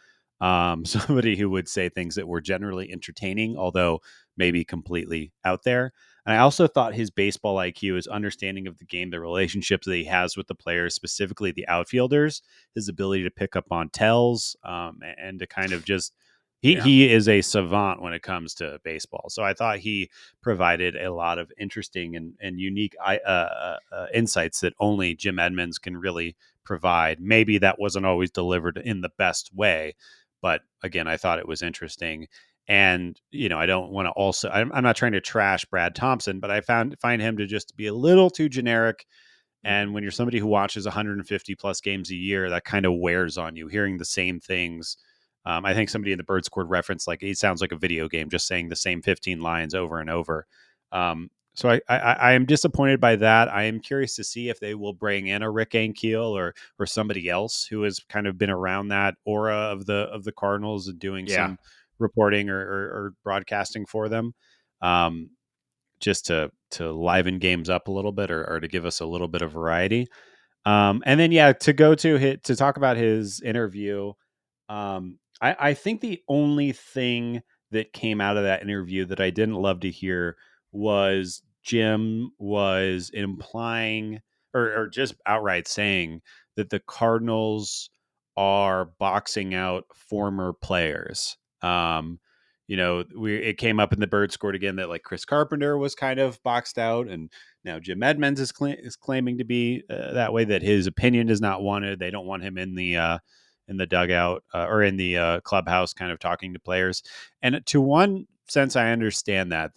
somebody who would say things that were generally entertaining, although maybe completely out there. And I also thought his baseball IQ, his understanding of the game, the relationships that he has with the players, specifically the outfielders, his ability to pick up on tells, and to kind of just he is a savant when it comes to baseball. So I thought he provided a lot of interesting and unique insights that only Jim Edmonds can really provide. Maybe that wasn't always delivered in the best way, but again, I thought it was interesting. And, I don't want to also, I'm not trying to trash Brad Thompson, but I find him to just be a little too generic. And when you're somebody who watches 150 plus games a year, that kind of wears on you, hearing the same things. I think somebody in the Bird Scored reference, like, it sounds like a video game, just saying the same 15 lines over and over. So I am disappointed by that. I am curious to see if they will bring in a Rick Ankiel or somebody else who has kind of been around that aura of the Cardinals and doing some reporting or broadcasting for them, just to liven games up a little bit or to give us a little bit of variety. And then to talk about his interview. I think the only thing that came out of that interview that I didn't love to hear was Jim was implying or just outright saying that the Cardinals are boxing out former players. It came up in the Bird Scored again that like Chris Carpenter was kind of boxed out, and now Jim Edmonds is claiming to be that way, that his opinion is not wanted. They don't want him in the dugout or in the clubhouse kind of talking to players. And to one sense, I understand that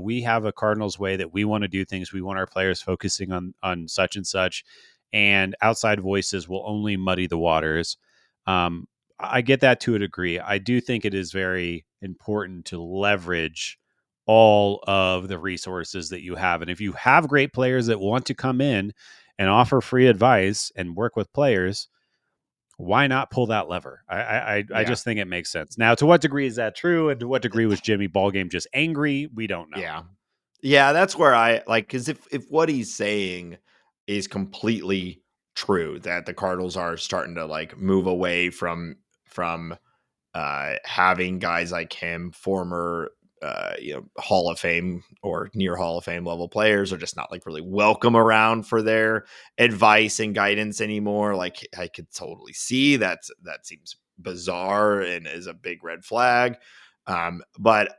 we have a Cardinals way that we want to do things. We want our players focusing on such and such, and outside voices will only muddy the waters. I get that to a degree. I do think it is very important to leverage all of the resources that you have. And if you have great players that want to come in and offer free advice and work with players, why not pull that lever? I just think it makes sense. Now, to what degree is that true? And to what degree was Jimmy Ballgame just angry? We don't know. Yeah, that's where I like, because if what he's saying is completely true, that the Cardinals are starting to like move away from having guys like him, former Hall of Fame or near Hall of Fame level players, are just not like really welcome around for their advice and guidance anymore. Like, I could totally see that seems bizarre and is a big red flag. But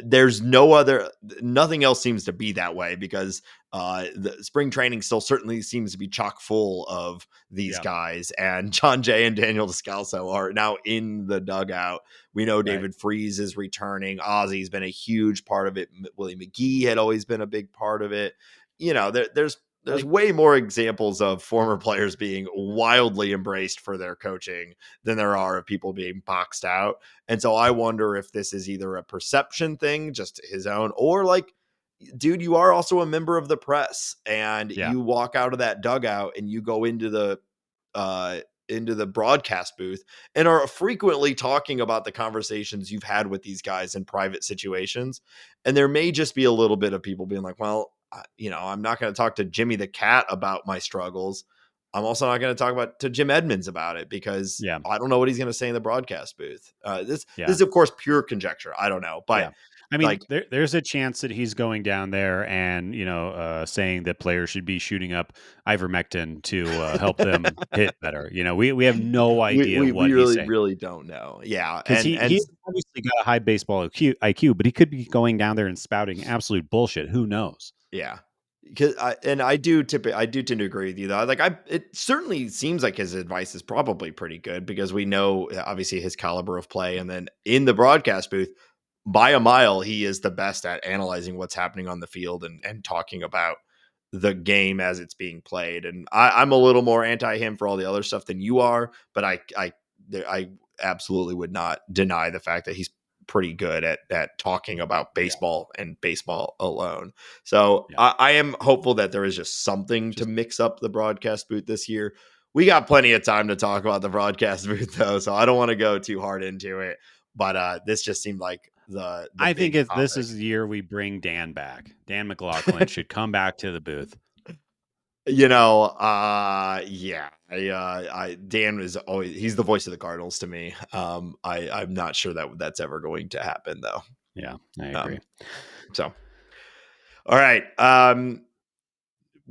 there's nothing else seems to be that way, because the spring training still certainly seems to be chock full of these guys, and John Jay and Daniel Descalso are now in the dugout. We know David Freese is returning. Ozzy's been a huge part of it. Willie McGee had always been a big part of it. There's way more examples of former players being wildly embraced for their coaching than there are of people being boxed out. And so I wonder if this is either a perception thing, just his own, or like, dude, you are also a member of the press, and you walk out of that dugout and you go into the broadcast booth and are frequently talking about the conversations you've had with these guys in private situations. And there may just be a little bit of people being like, well, I'm not going to talk to Jimmy the Cat about my struggles. I'm also not going to talk to Jim Edmonds about it, because I don't know what he's going to say in the broadcast booth. This is, of course, pure conjecture. I don't know. But I mean, there's a chance that he's going down there and, saying that players should be shooting up ivermectin to help them hit better. We have no idea what he's saying. We really don't know. Yeah. Because he obviously got a high baseball IQ, but he could be going down there and spouting absolute bullshit. Who knows? Yeah. I do tend to agree with you, though. Like, it certainly seems like his advice is probably pretty good, because we know obviously his caliber of play, and then in the broadcast booth, by a mile, he is the best at analyzing what's happening on the field and talking about the game as it's being played. And I'm a little more anti him for all the other stuff than you are, but I absolutely would not deny the fact that he's pretty good at talking about baseball and baseball alone. So I am hopeful that there is just something to mix up the broadcast booth this year. We got plenty of time to talk about the broadcast booth though, so I don't want to go too hard into it. But this just seemed like I think this is the year we bring Dan back. Dan McLaughlin should come back to the booth. You know, yeah, Dan is always, he's the voice of the Cardinals to me. I'm not sure that that's ever going to happen though. Yeah, I agree. So, all right.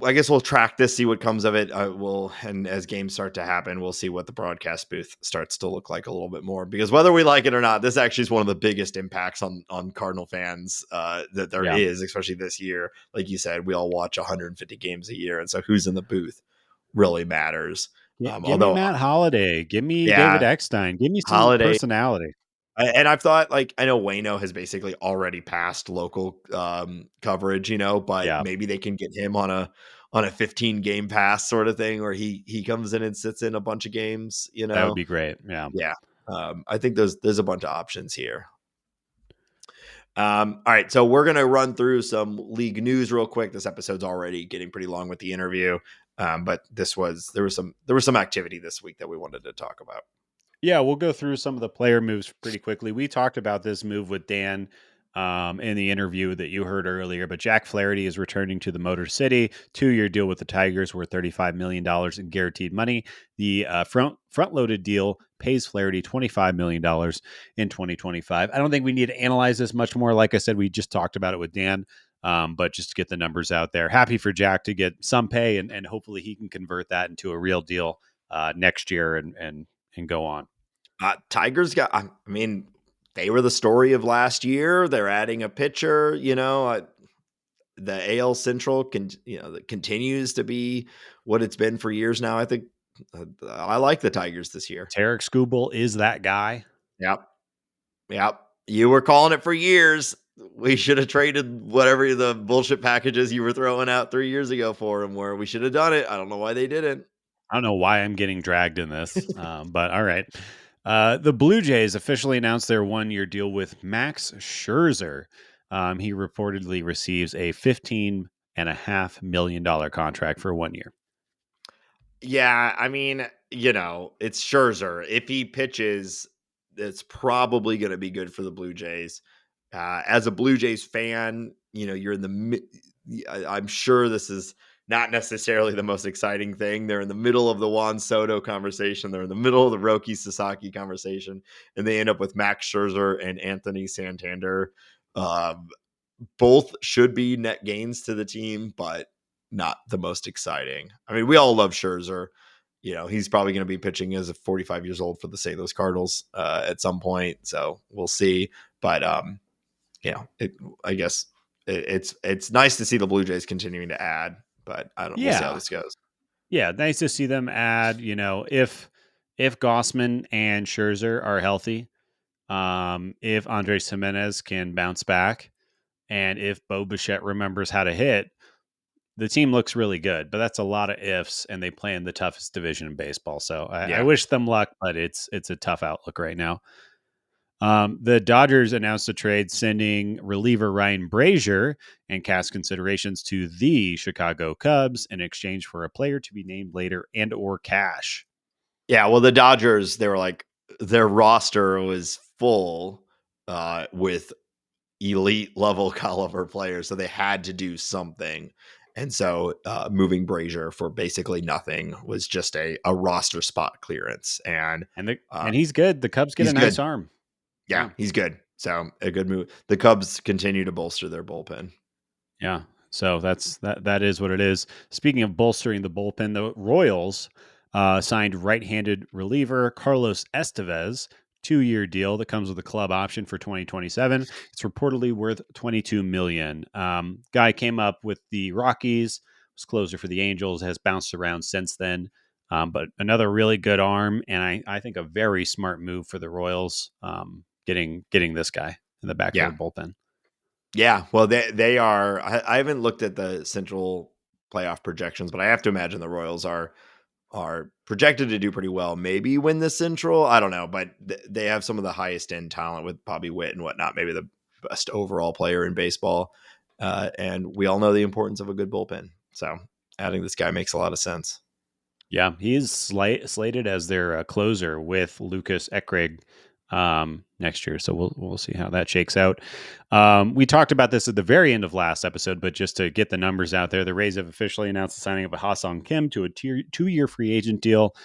I guess we'll track this, see what comes of it. And as games start to happen, we'll see what the broadcast booth starts to look like a little bit more, because whether we like it or not, this actually is one of the biggest impacts on Cardinal fans that there is, especially this year. Like you said, we all watch 150 games a year. And so who's in the booth really matters. Give me Matt Holliday, give me David Eckstein, give me some Holliday personality. And I've thought, like, I know Waino has basically already passed local coverage, but maybe they can get him on a 15 game pass sort of thing, where he comes in and sits in a bunch of games, That would be great. Yeah. Yeah. I think there's a bunch of options here. All right. So we're going to run through some league news real quick. This episode's already getting pretty long with the interview. But there was some activity this week that we wanted to talk about. Yeah, we'll go through some of the player moves pretty quickly. We talked about this move with Dan in the interview that you heard earlier, but Jack Flaherty is returning to the Motor City, 2-year deal with the Tigers worth $35 million in guaranteed money. The front-loaded deal pays Flaherty $25 million in 2025. I don't think we need to analyze this much more. Like I said, we just talked about it with Dan, but just to get the numbers out there. Happy for Jack to get some pay, and hopefully he can convert that into a real deal next year and go on. Tigers they were the story of last year. They're adding a pitcher, the AL Central that continues to be what it's been for years now. I think I like the Tigers this year. Tarek Skubal is that guy. Yep. You were calling it for years. We should have traded whatever the bullshit packages you were throwing out 3 years ago for him, where we should have done it. I don't know why they didn't. I don't know why I'm getting dragged in this, but all right. The Blue Jays officially announced their 1-year deal with Max Scherzer. He reportedly receives a $15.5 million contract for 1 year. Yeah, I mean, it's Scherzer. If he pitches, it's probably going to be good for the Blue Jays. As a Blue Jays fan, you're in I'm sure this is not necessarily the most exciting thing. They're in the middle of the Juan Soto conversation. They're in the middle of the Roki Sasaki conversation, and they end up with Max Scherzer and Anthony Santander. Both should be net gains to the team, but not the most exciting. I mean, we all love Scherzer. He's probably going to be pitching as a 45 years old for the St. Louis Cardinals at some point. So we'll see. But, I guess it's nice to see the Blue Jays continuing to add. But I don't know. We'll see how this goes. Yeah, nice to see them add, if Gausman and Scherzer are healthy, if Andres Gimenez can bounce back, and if Bo Bichette remembers how to hit, the team looks really good. But that's a lot of ifs, and they play in the toughest division in baseball. So I wish them luck, but it's a tough outlook right now. The Dodgers announced a trade sending reliever Ryan Brazier and cash considerations to the Chicago Cubs in exchange for a player to be named later and or cash. Yeah, well, the Dodgers, they were like, their roster was full with elite level caliber players, so they had to do something. And so moving Brazier for basically nothing was just a roster spot clearance. And he's good. The Cubs get a nice arm. Yeah, he's good. So a good move. The Cubs continue to bolster their bullpen. Yeah. So that is what it is. Speaking of bolstering the bullpen, the Royals signed right-handed reliever Carlos Estevez, 2-year deal that comes with a club option for 2027. It's reportedly worth $22 million. Guy came up with the Rockies, was closer for the Angels, has bounced around since then. But another really good arm, and I think a very smart move for the Royals. Getting this guy. in the backfield bullpen. Yeah, well, they are. I haven't looked at the Central playoff projections, but I have to imagine the Royals are projected to do pretty well. Maybe win the Central. I don't know, but they have some of the highest end talent with Bobby Witt and whatnot. Maybe the best overall player in baseball, and we all know the importance of a good bullpen. So adding this guy makes a lot of sense. Yeah, he is slated as their closer with Lucas Ekrig next year. So we'll see how that shakes out. We talked about this at the very end of last episode, but just to get the numbers out there, the Rays have officially announced the signing of Ha-Sung Kim to a 2-year free agent deal.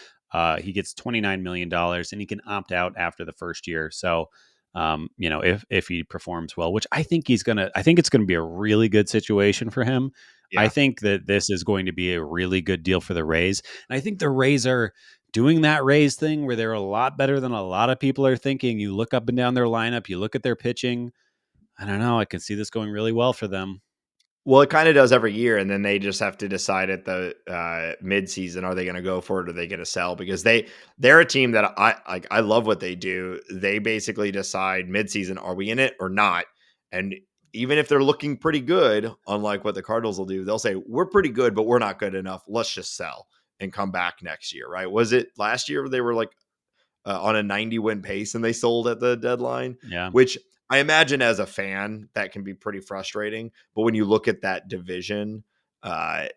He gets $29 million and he can opt out after the first year. So, if he performs well, which I think it's going to be a really good situation for him. Yeah. I think that this is going to be a really good deal for the Rays. And I think the Rays are doing that Rays thing where they're a lot better than a lot of people are thinking. You look up and down their lineup, you look at their pitching. I don't know. I can see this going really well for them. Well, it kind of does every year, and then they just have to decide at the midseason, are they going to go for it or are they going to sell? Because they're a team that I love what they do. They basically decide midseason, are we in it or not? And even if they're looking pretty good, unlike what the Cardinals will do, they'll say, we're pretty good, but we're not good enough. Let's just sell and come back next year, right? Was it last year they were like on a 90-win pace and they sold at the deadline? Yeah. Which I imagine as a fan, that can be pretty frustrating. But when you look at that division,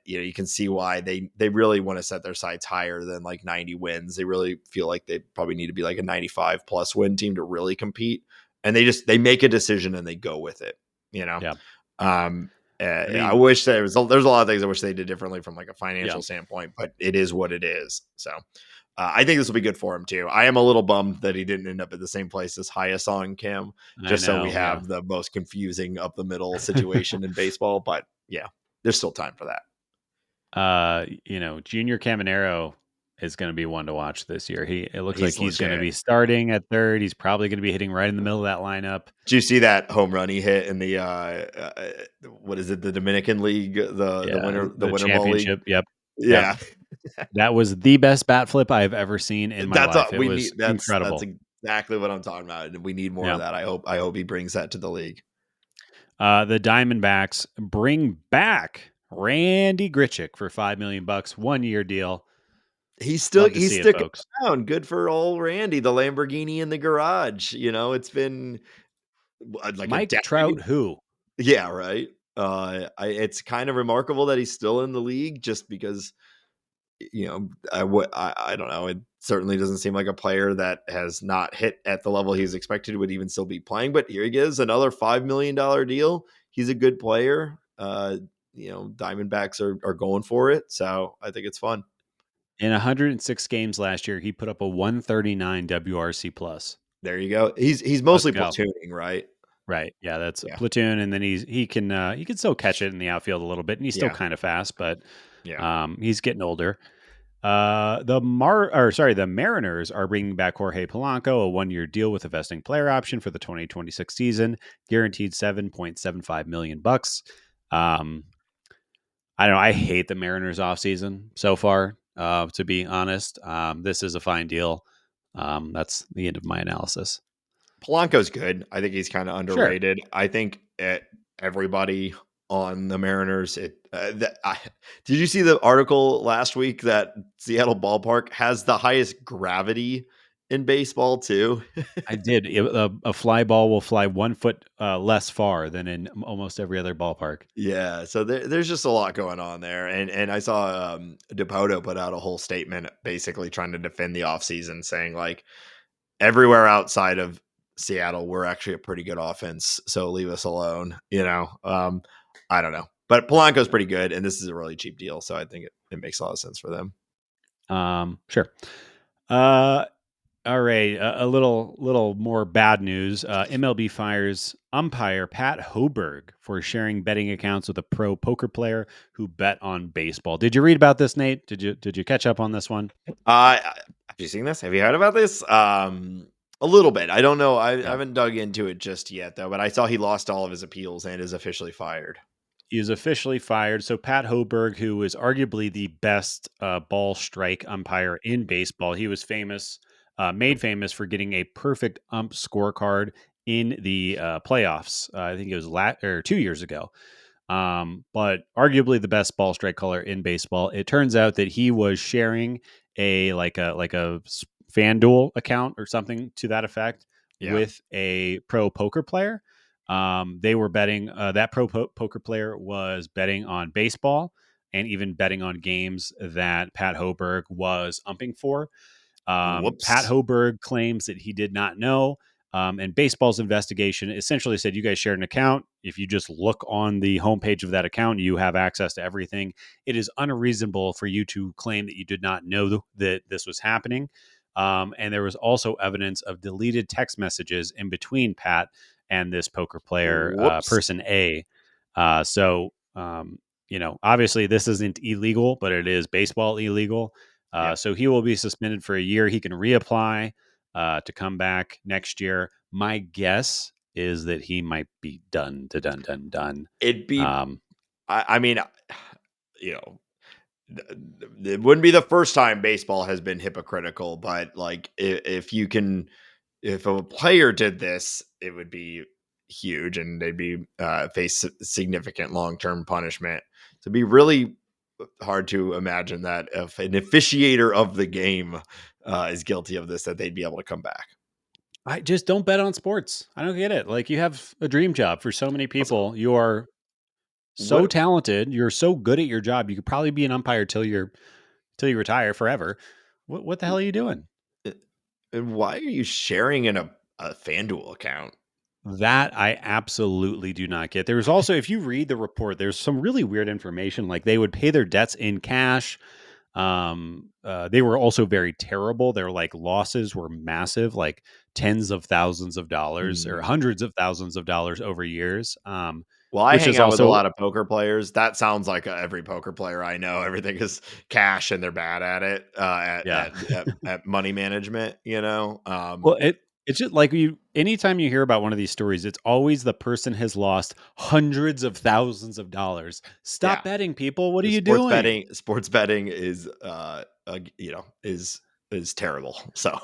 you can see why they really want to set their sights higher than like 90 wins. They really feel like they probably need to be like a 95 plus win team to really compete. And they make a decision and they go with it, Yeah. I wish there's a lot of things I wish they did differently from like a financial standpoint, but it is what it is. So I think this will be good for him too. I am a little bummed that he didn't end up at the same place as Ha-Sung Kim, so we have the most confusing up the middle situation in baseball. But yeah, there's still time for that. Junior Caminero is going to be one to watch this year. It looks like he's going to be starting at third. He's probably going to be hitting right in the middle of that lineup. Did you see that home run he hit in the what is it, the Dominican League, the winter championship? Ball League? Yep. Yeah. That was the best bat flip I've ever seen in my life. It was incredible. That's exactly what I'm talking about. We need more of that. I hope he brings that to the league. The Diamondbacks bring back Randy Grichuk for $5 million, 1-year deal. He's sticking around. Good for old Randy, the Lamborghini in the garage. It's been like Mike Trout, who? Yeah, right. It's kind of remarkable that he's still in the league, just because I don't know. It certainly doesn't seem like a player that has not hit at the level he's expected would even still be playing. But here he is, another $5 million deal. He's a good player. Diamondbacks are going for it, so I think it's fun. In 106 games last year, he put up a 139 WRC plus. There you go. He's mostly platooning, right? Right. Yeah, that's a platoon, and then he can still catch it in the outfield a little bit, and he's still kind of fast, but he's getting older. The Mariners are bringing back Jorge Polanco, a 1-year deal with a vesting player option for the 2026 season, guaranteed $7.75 million. I don't know. I hate the Mariners offseason so far. To be honest, this is a fine deal. That's the end of my analysis. Polanco's good. I think he's kind of underrated. Sure. I think everybody on the Mariners. Did you see the article last week that Seattle Ballpark has the highest gravity in baseball too? I did. A fly ball will fly 1 foot less far than in almost every other ballpark. Yeah, so there's just a lot going on there, and I saw Dipoto put out a whole statement basically trying to defend the offseason, saying like everywhere outside of Seattle, we're actually a pretty good offense, so leave us alone. I don't know, but Polanco's pretty good, and this is a really cheap deal, so I think it makes a lot of sense for them. Sure. All right, a little more bad news. MLB fires umpire Pat Hoberg for sharing betting accounts with a pro poker player who bet on baseball. Did you read about this, Nate? Did you catch up on this one? Have you seen this? Have you heard about this? A little bit. I don't know. I haven't dug into it just yet, though. But I saw he lost all of his appeals and is officially fired. He is officially fired. So Pat Hoberg, who is arguably the best ball strike umpire in baseball, he was famous. Made famous for getting a perfect ump scorecard in the playoffs. I think it was 2 years ago. But arguably the best ball strike color in baseball. It turns out that he was sharing a FanDuel account or something to that effect with a pro poker player. They were betting. That poker player was betting on baseball and even betting on games that Pat Hoberg was umping for. Pat Hoberg claims that he did not know. And baseball's investigation essentially said, you guys shared an account. If you just look on the homepage of that account, you have access to everything. It is unreasonable for you to claim that you did not know that this was happening. And there was also evidence of deleted text messages in between Pat and this poker player, person A. Obviously this isn't illegal, but it is baseball illegal. So he will be suspended for a year. He can reapply to come back next year. My guess is that he might be done. It'd be, I mean, it wouldn't be the first time baseball has been hypocritical, but like if a player did this, it would be huge and they'd be face significant long-term punishment. So it'd be really hard to imagine that if an officiator of the game is guilty of this, that they'd be able to come back. I just don't bet on sports. I don't get it. Like, you have a dream job for so many people. You are so talented. You're so good at your job. You could probably be an umpire till you retire forever. What the hell are you doing? And why are you sharing in a FanDuel account? That I absolutely do not get. There's also, if you read the report, there's some really weird information. Like, they would pay their debts in cash. They were also very terrible. Their losses were massive, like tens of thousands of dollars or hundreds of thousands of dollars over years. Well, I hang out with a lot of poker players. That sounds like every poker player I know. Everything is cash and they're bad at it, at money management, Well, it's just like anytime you hear about one of these stories, it's always the person has lost hundreds of thousands of dollars. Stop betting, people. What are you doing? Sports betting is, is terrible. So,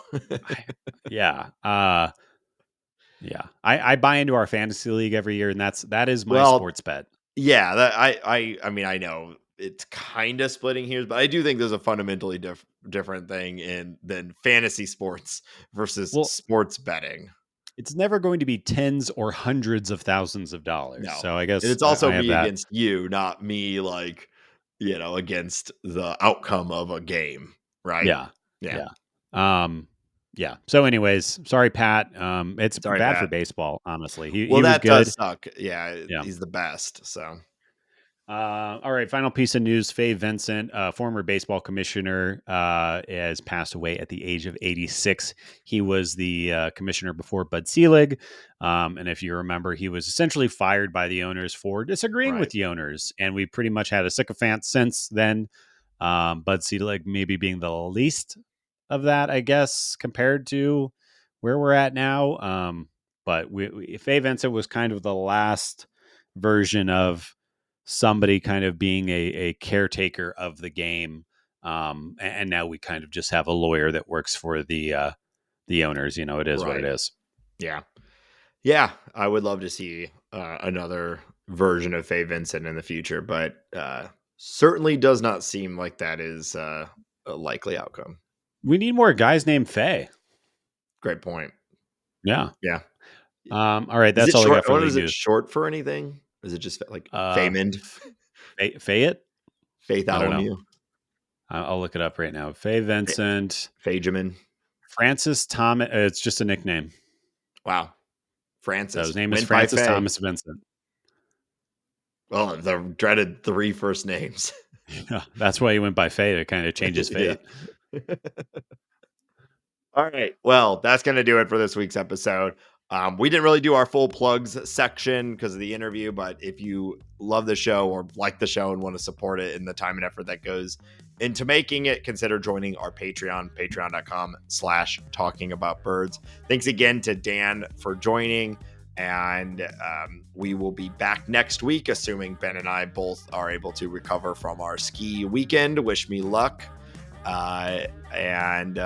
I buy into our fantasy league every year, and that is my sports bet. Yeah, I mean, I know it's kind of splitting hairs, but I do think there's a fundamentally different thing than fantasy sports versus sports betting. It's never going to be tens or hundreds of thousands of dollars. No. So I guess it's also me against you, not me against the outcome of a game, right? Yeah. So anyways, sorry, Pat. It's bad for baseball, honestly. He was good. Does suck. Yeah, he's the best. So, all right. Final piece of news: Fay Vincent, former baseball commissioner, has passed away at the age of 86. He was the commissioner before Bud Selig, and if you remember, he was essentially fired by the owners for disagreeing with the owners, and we pretty much had a sycophant since then. Bud Selig maybe being the least of that, I guess, compared to where we're at now. But Fay Vincent was kind of the last version of somebody kind of being a caretaker of the game. And now we kind of just have a lawyer that works for the owners. It is what it is. Yeah. Yeah. I would love to see another version of Fay Vincent in the future, but certainly does not seem like that is a likely outcome. We need more guys named Fay. Great point. Yeah. Yeah. All right. That's all I got for Is it short for anything? Is it just like Faymond? Fayette? Faitholomew? I'll look it up right now. Fay Vincent. Fajamin. Francis Thomas. It's just a nickname. Wow. Francis. So his name is Francis Thomas Vincent. Well, the dreaded 3 first names. Yeah, that's why he went by Fay, to kind of change his fate. All right. Well, that's going to do it for this week's episode. We didn't really do our full plugs section because of the interview, but if you love the show or like the show and want to support it and the time and effort that goes into making it, consider joining our Patreon, patreon.com/talkingaboutbirds. Thanks again to Dan for joining. And we will be back next week, assuming Ben and I both are able to recover from our ski weekend. Wish me luck. And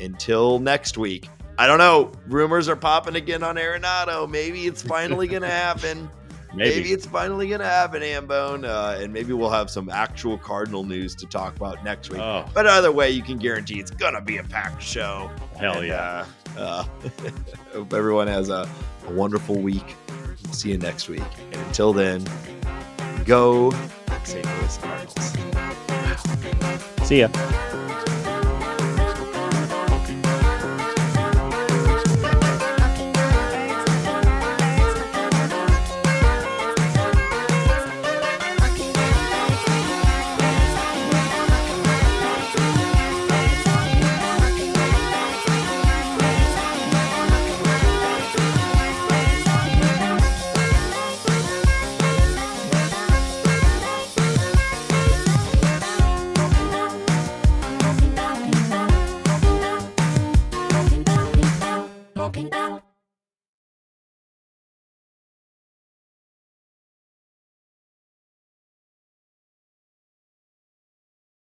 until next week, I don't know. Rumors are popping again on Arenado. Maybe it's finally going to happen. Maybe it's finally going to happen, Hambone. And maybe we'll have some actual Cardinal news to talk about next week. Oh. But either way, you can guarantee it's going to be a packed show. Hell yeah. Hope everyone has a wonderful week. We'll see you next week. And until then, go St. Louis Cardinals. See ya. Talking about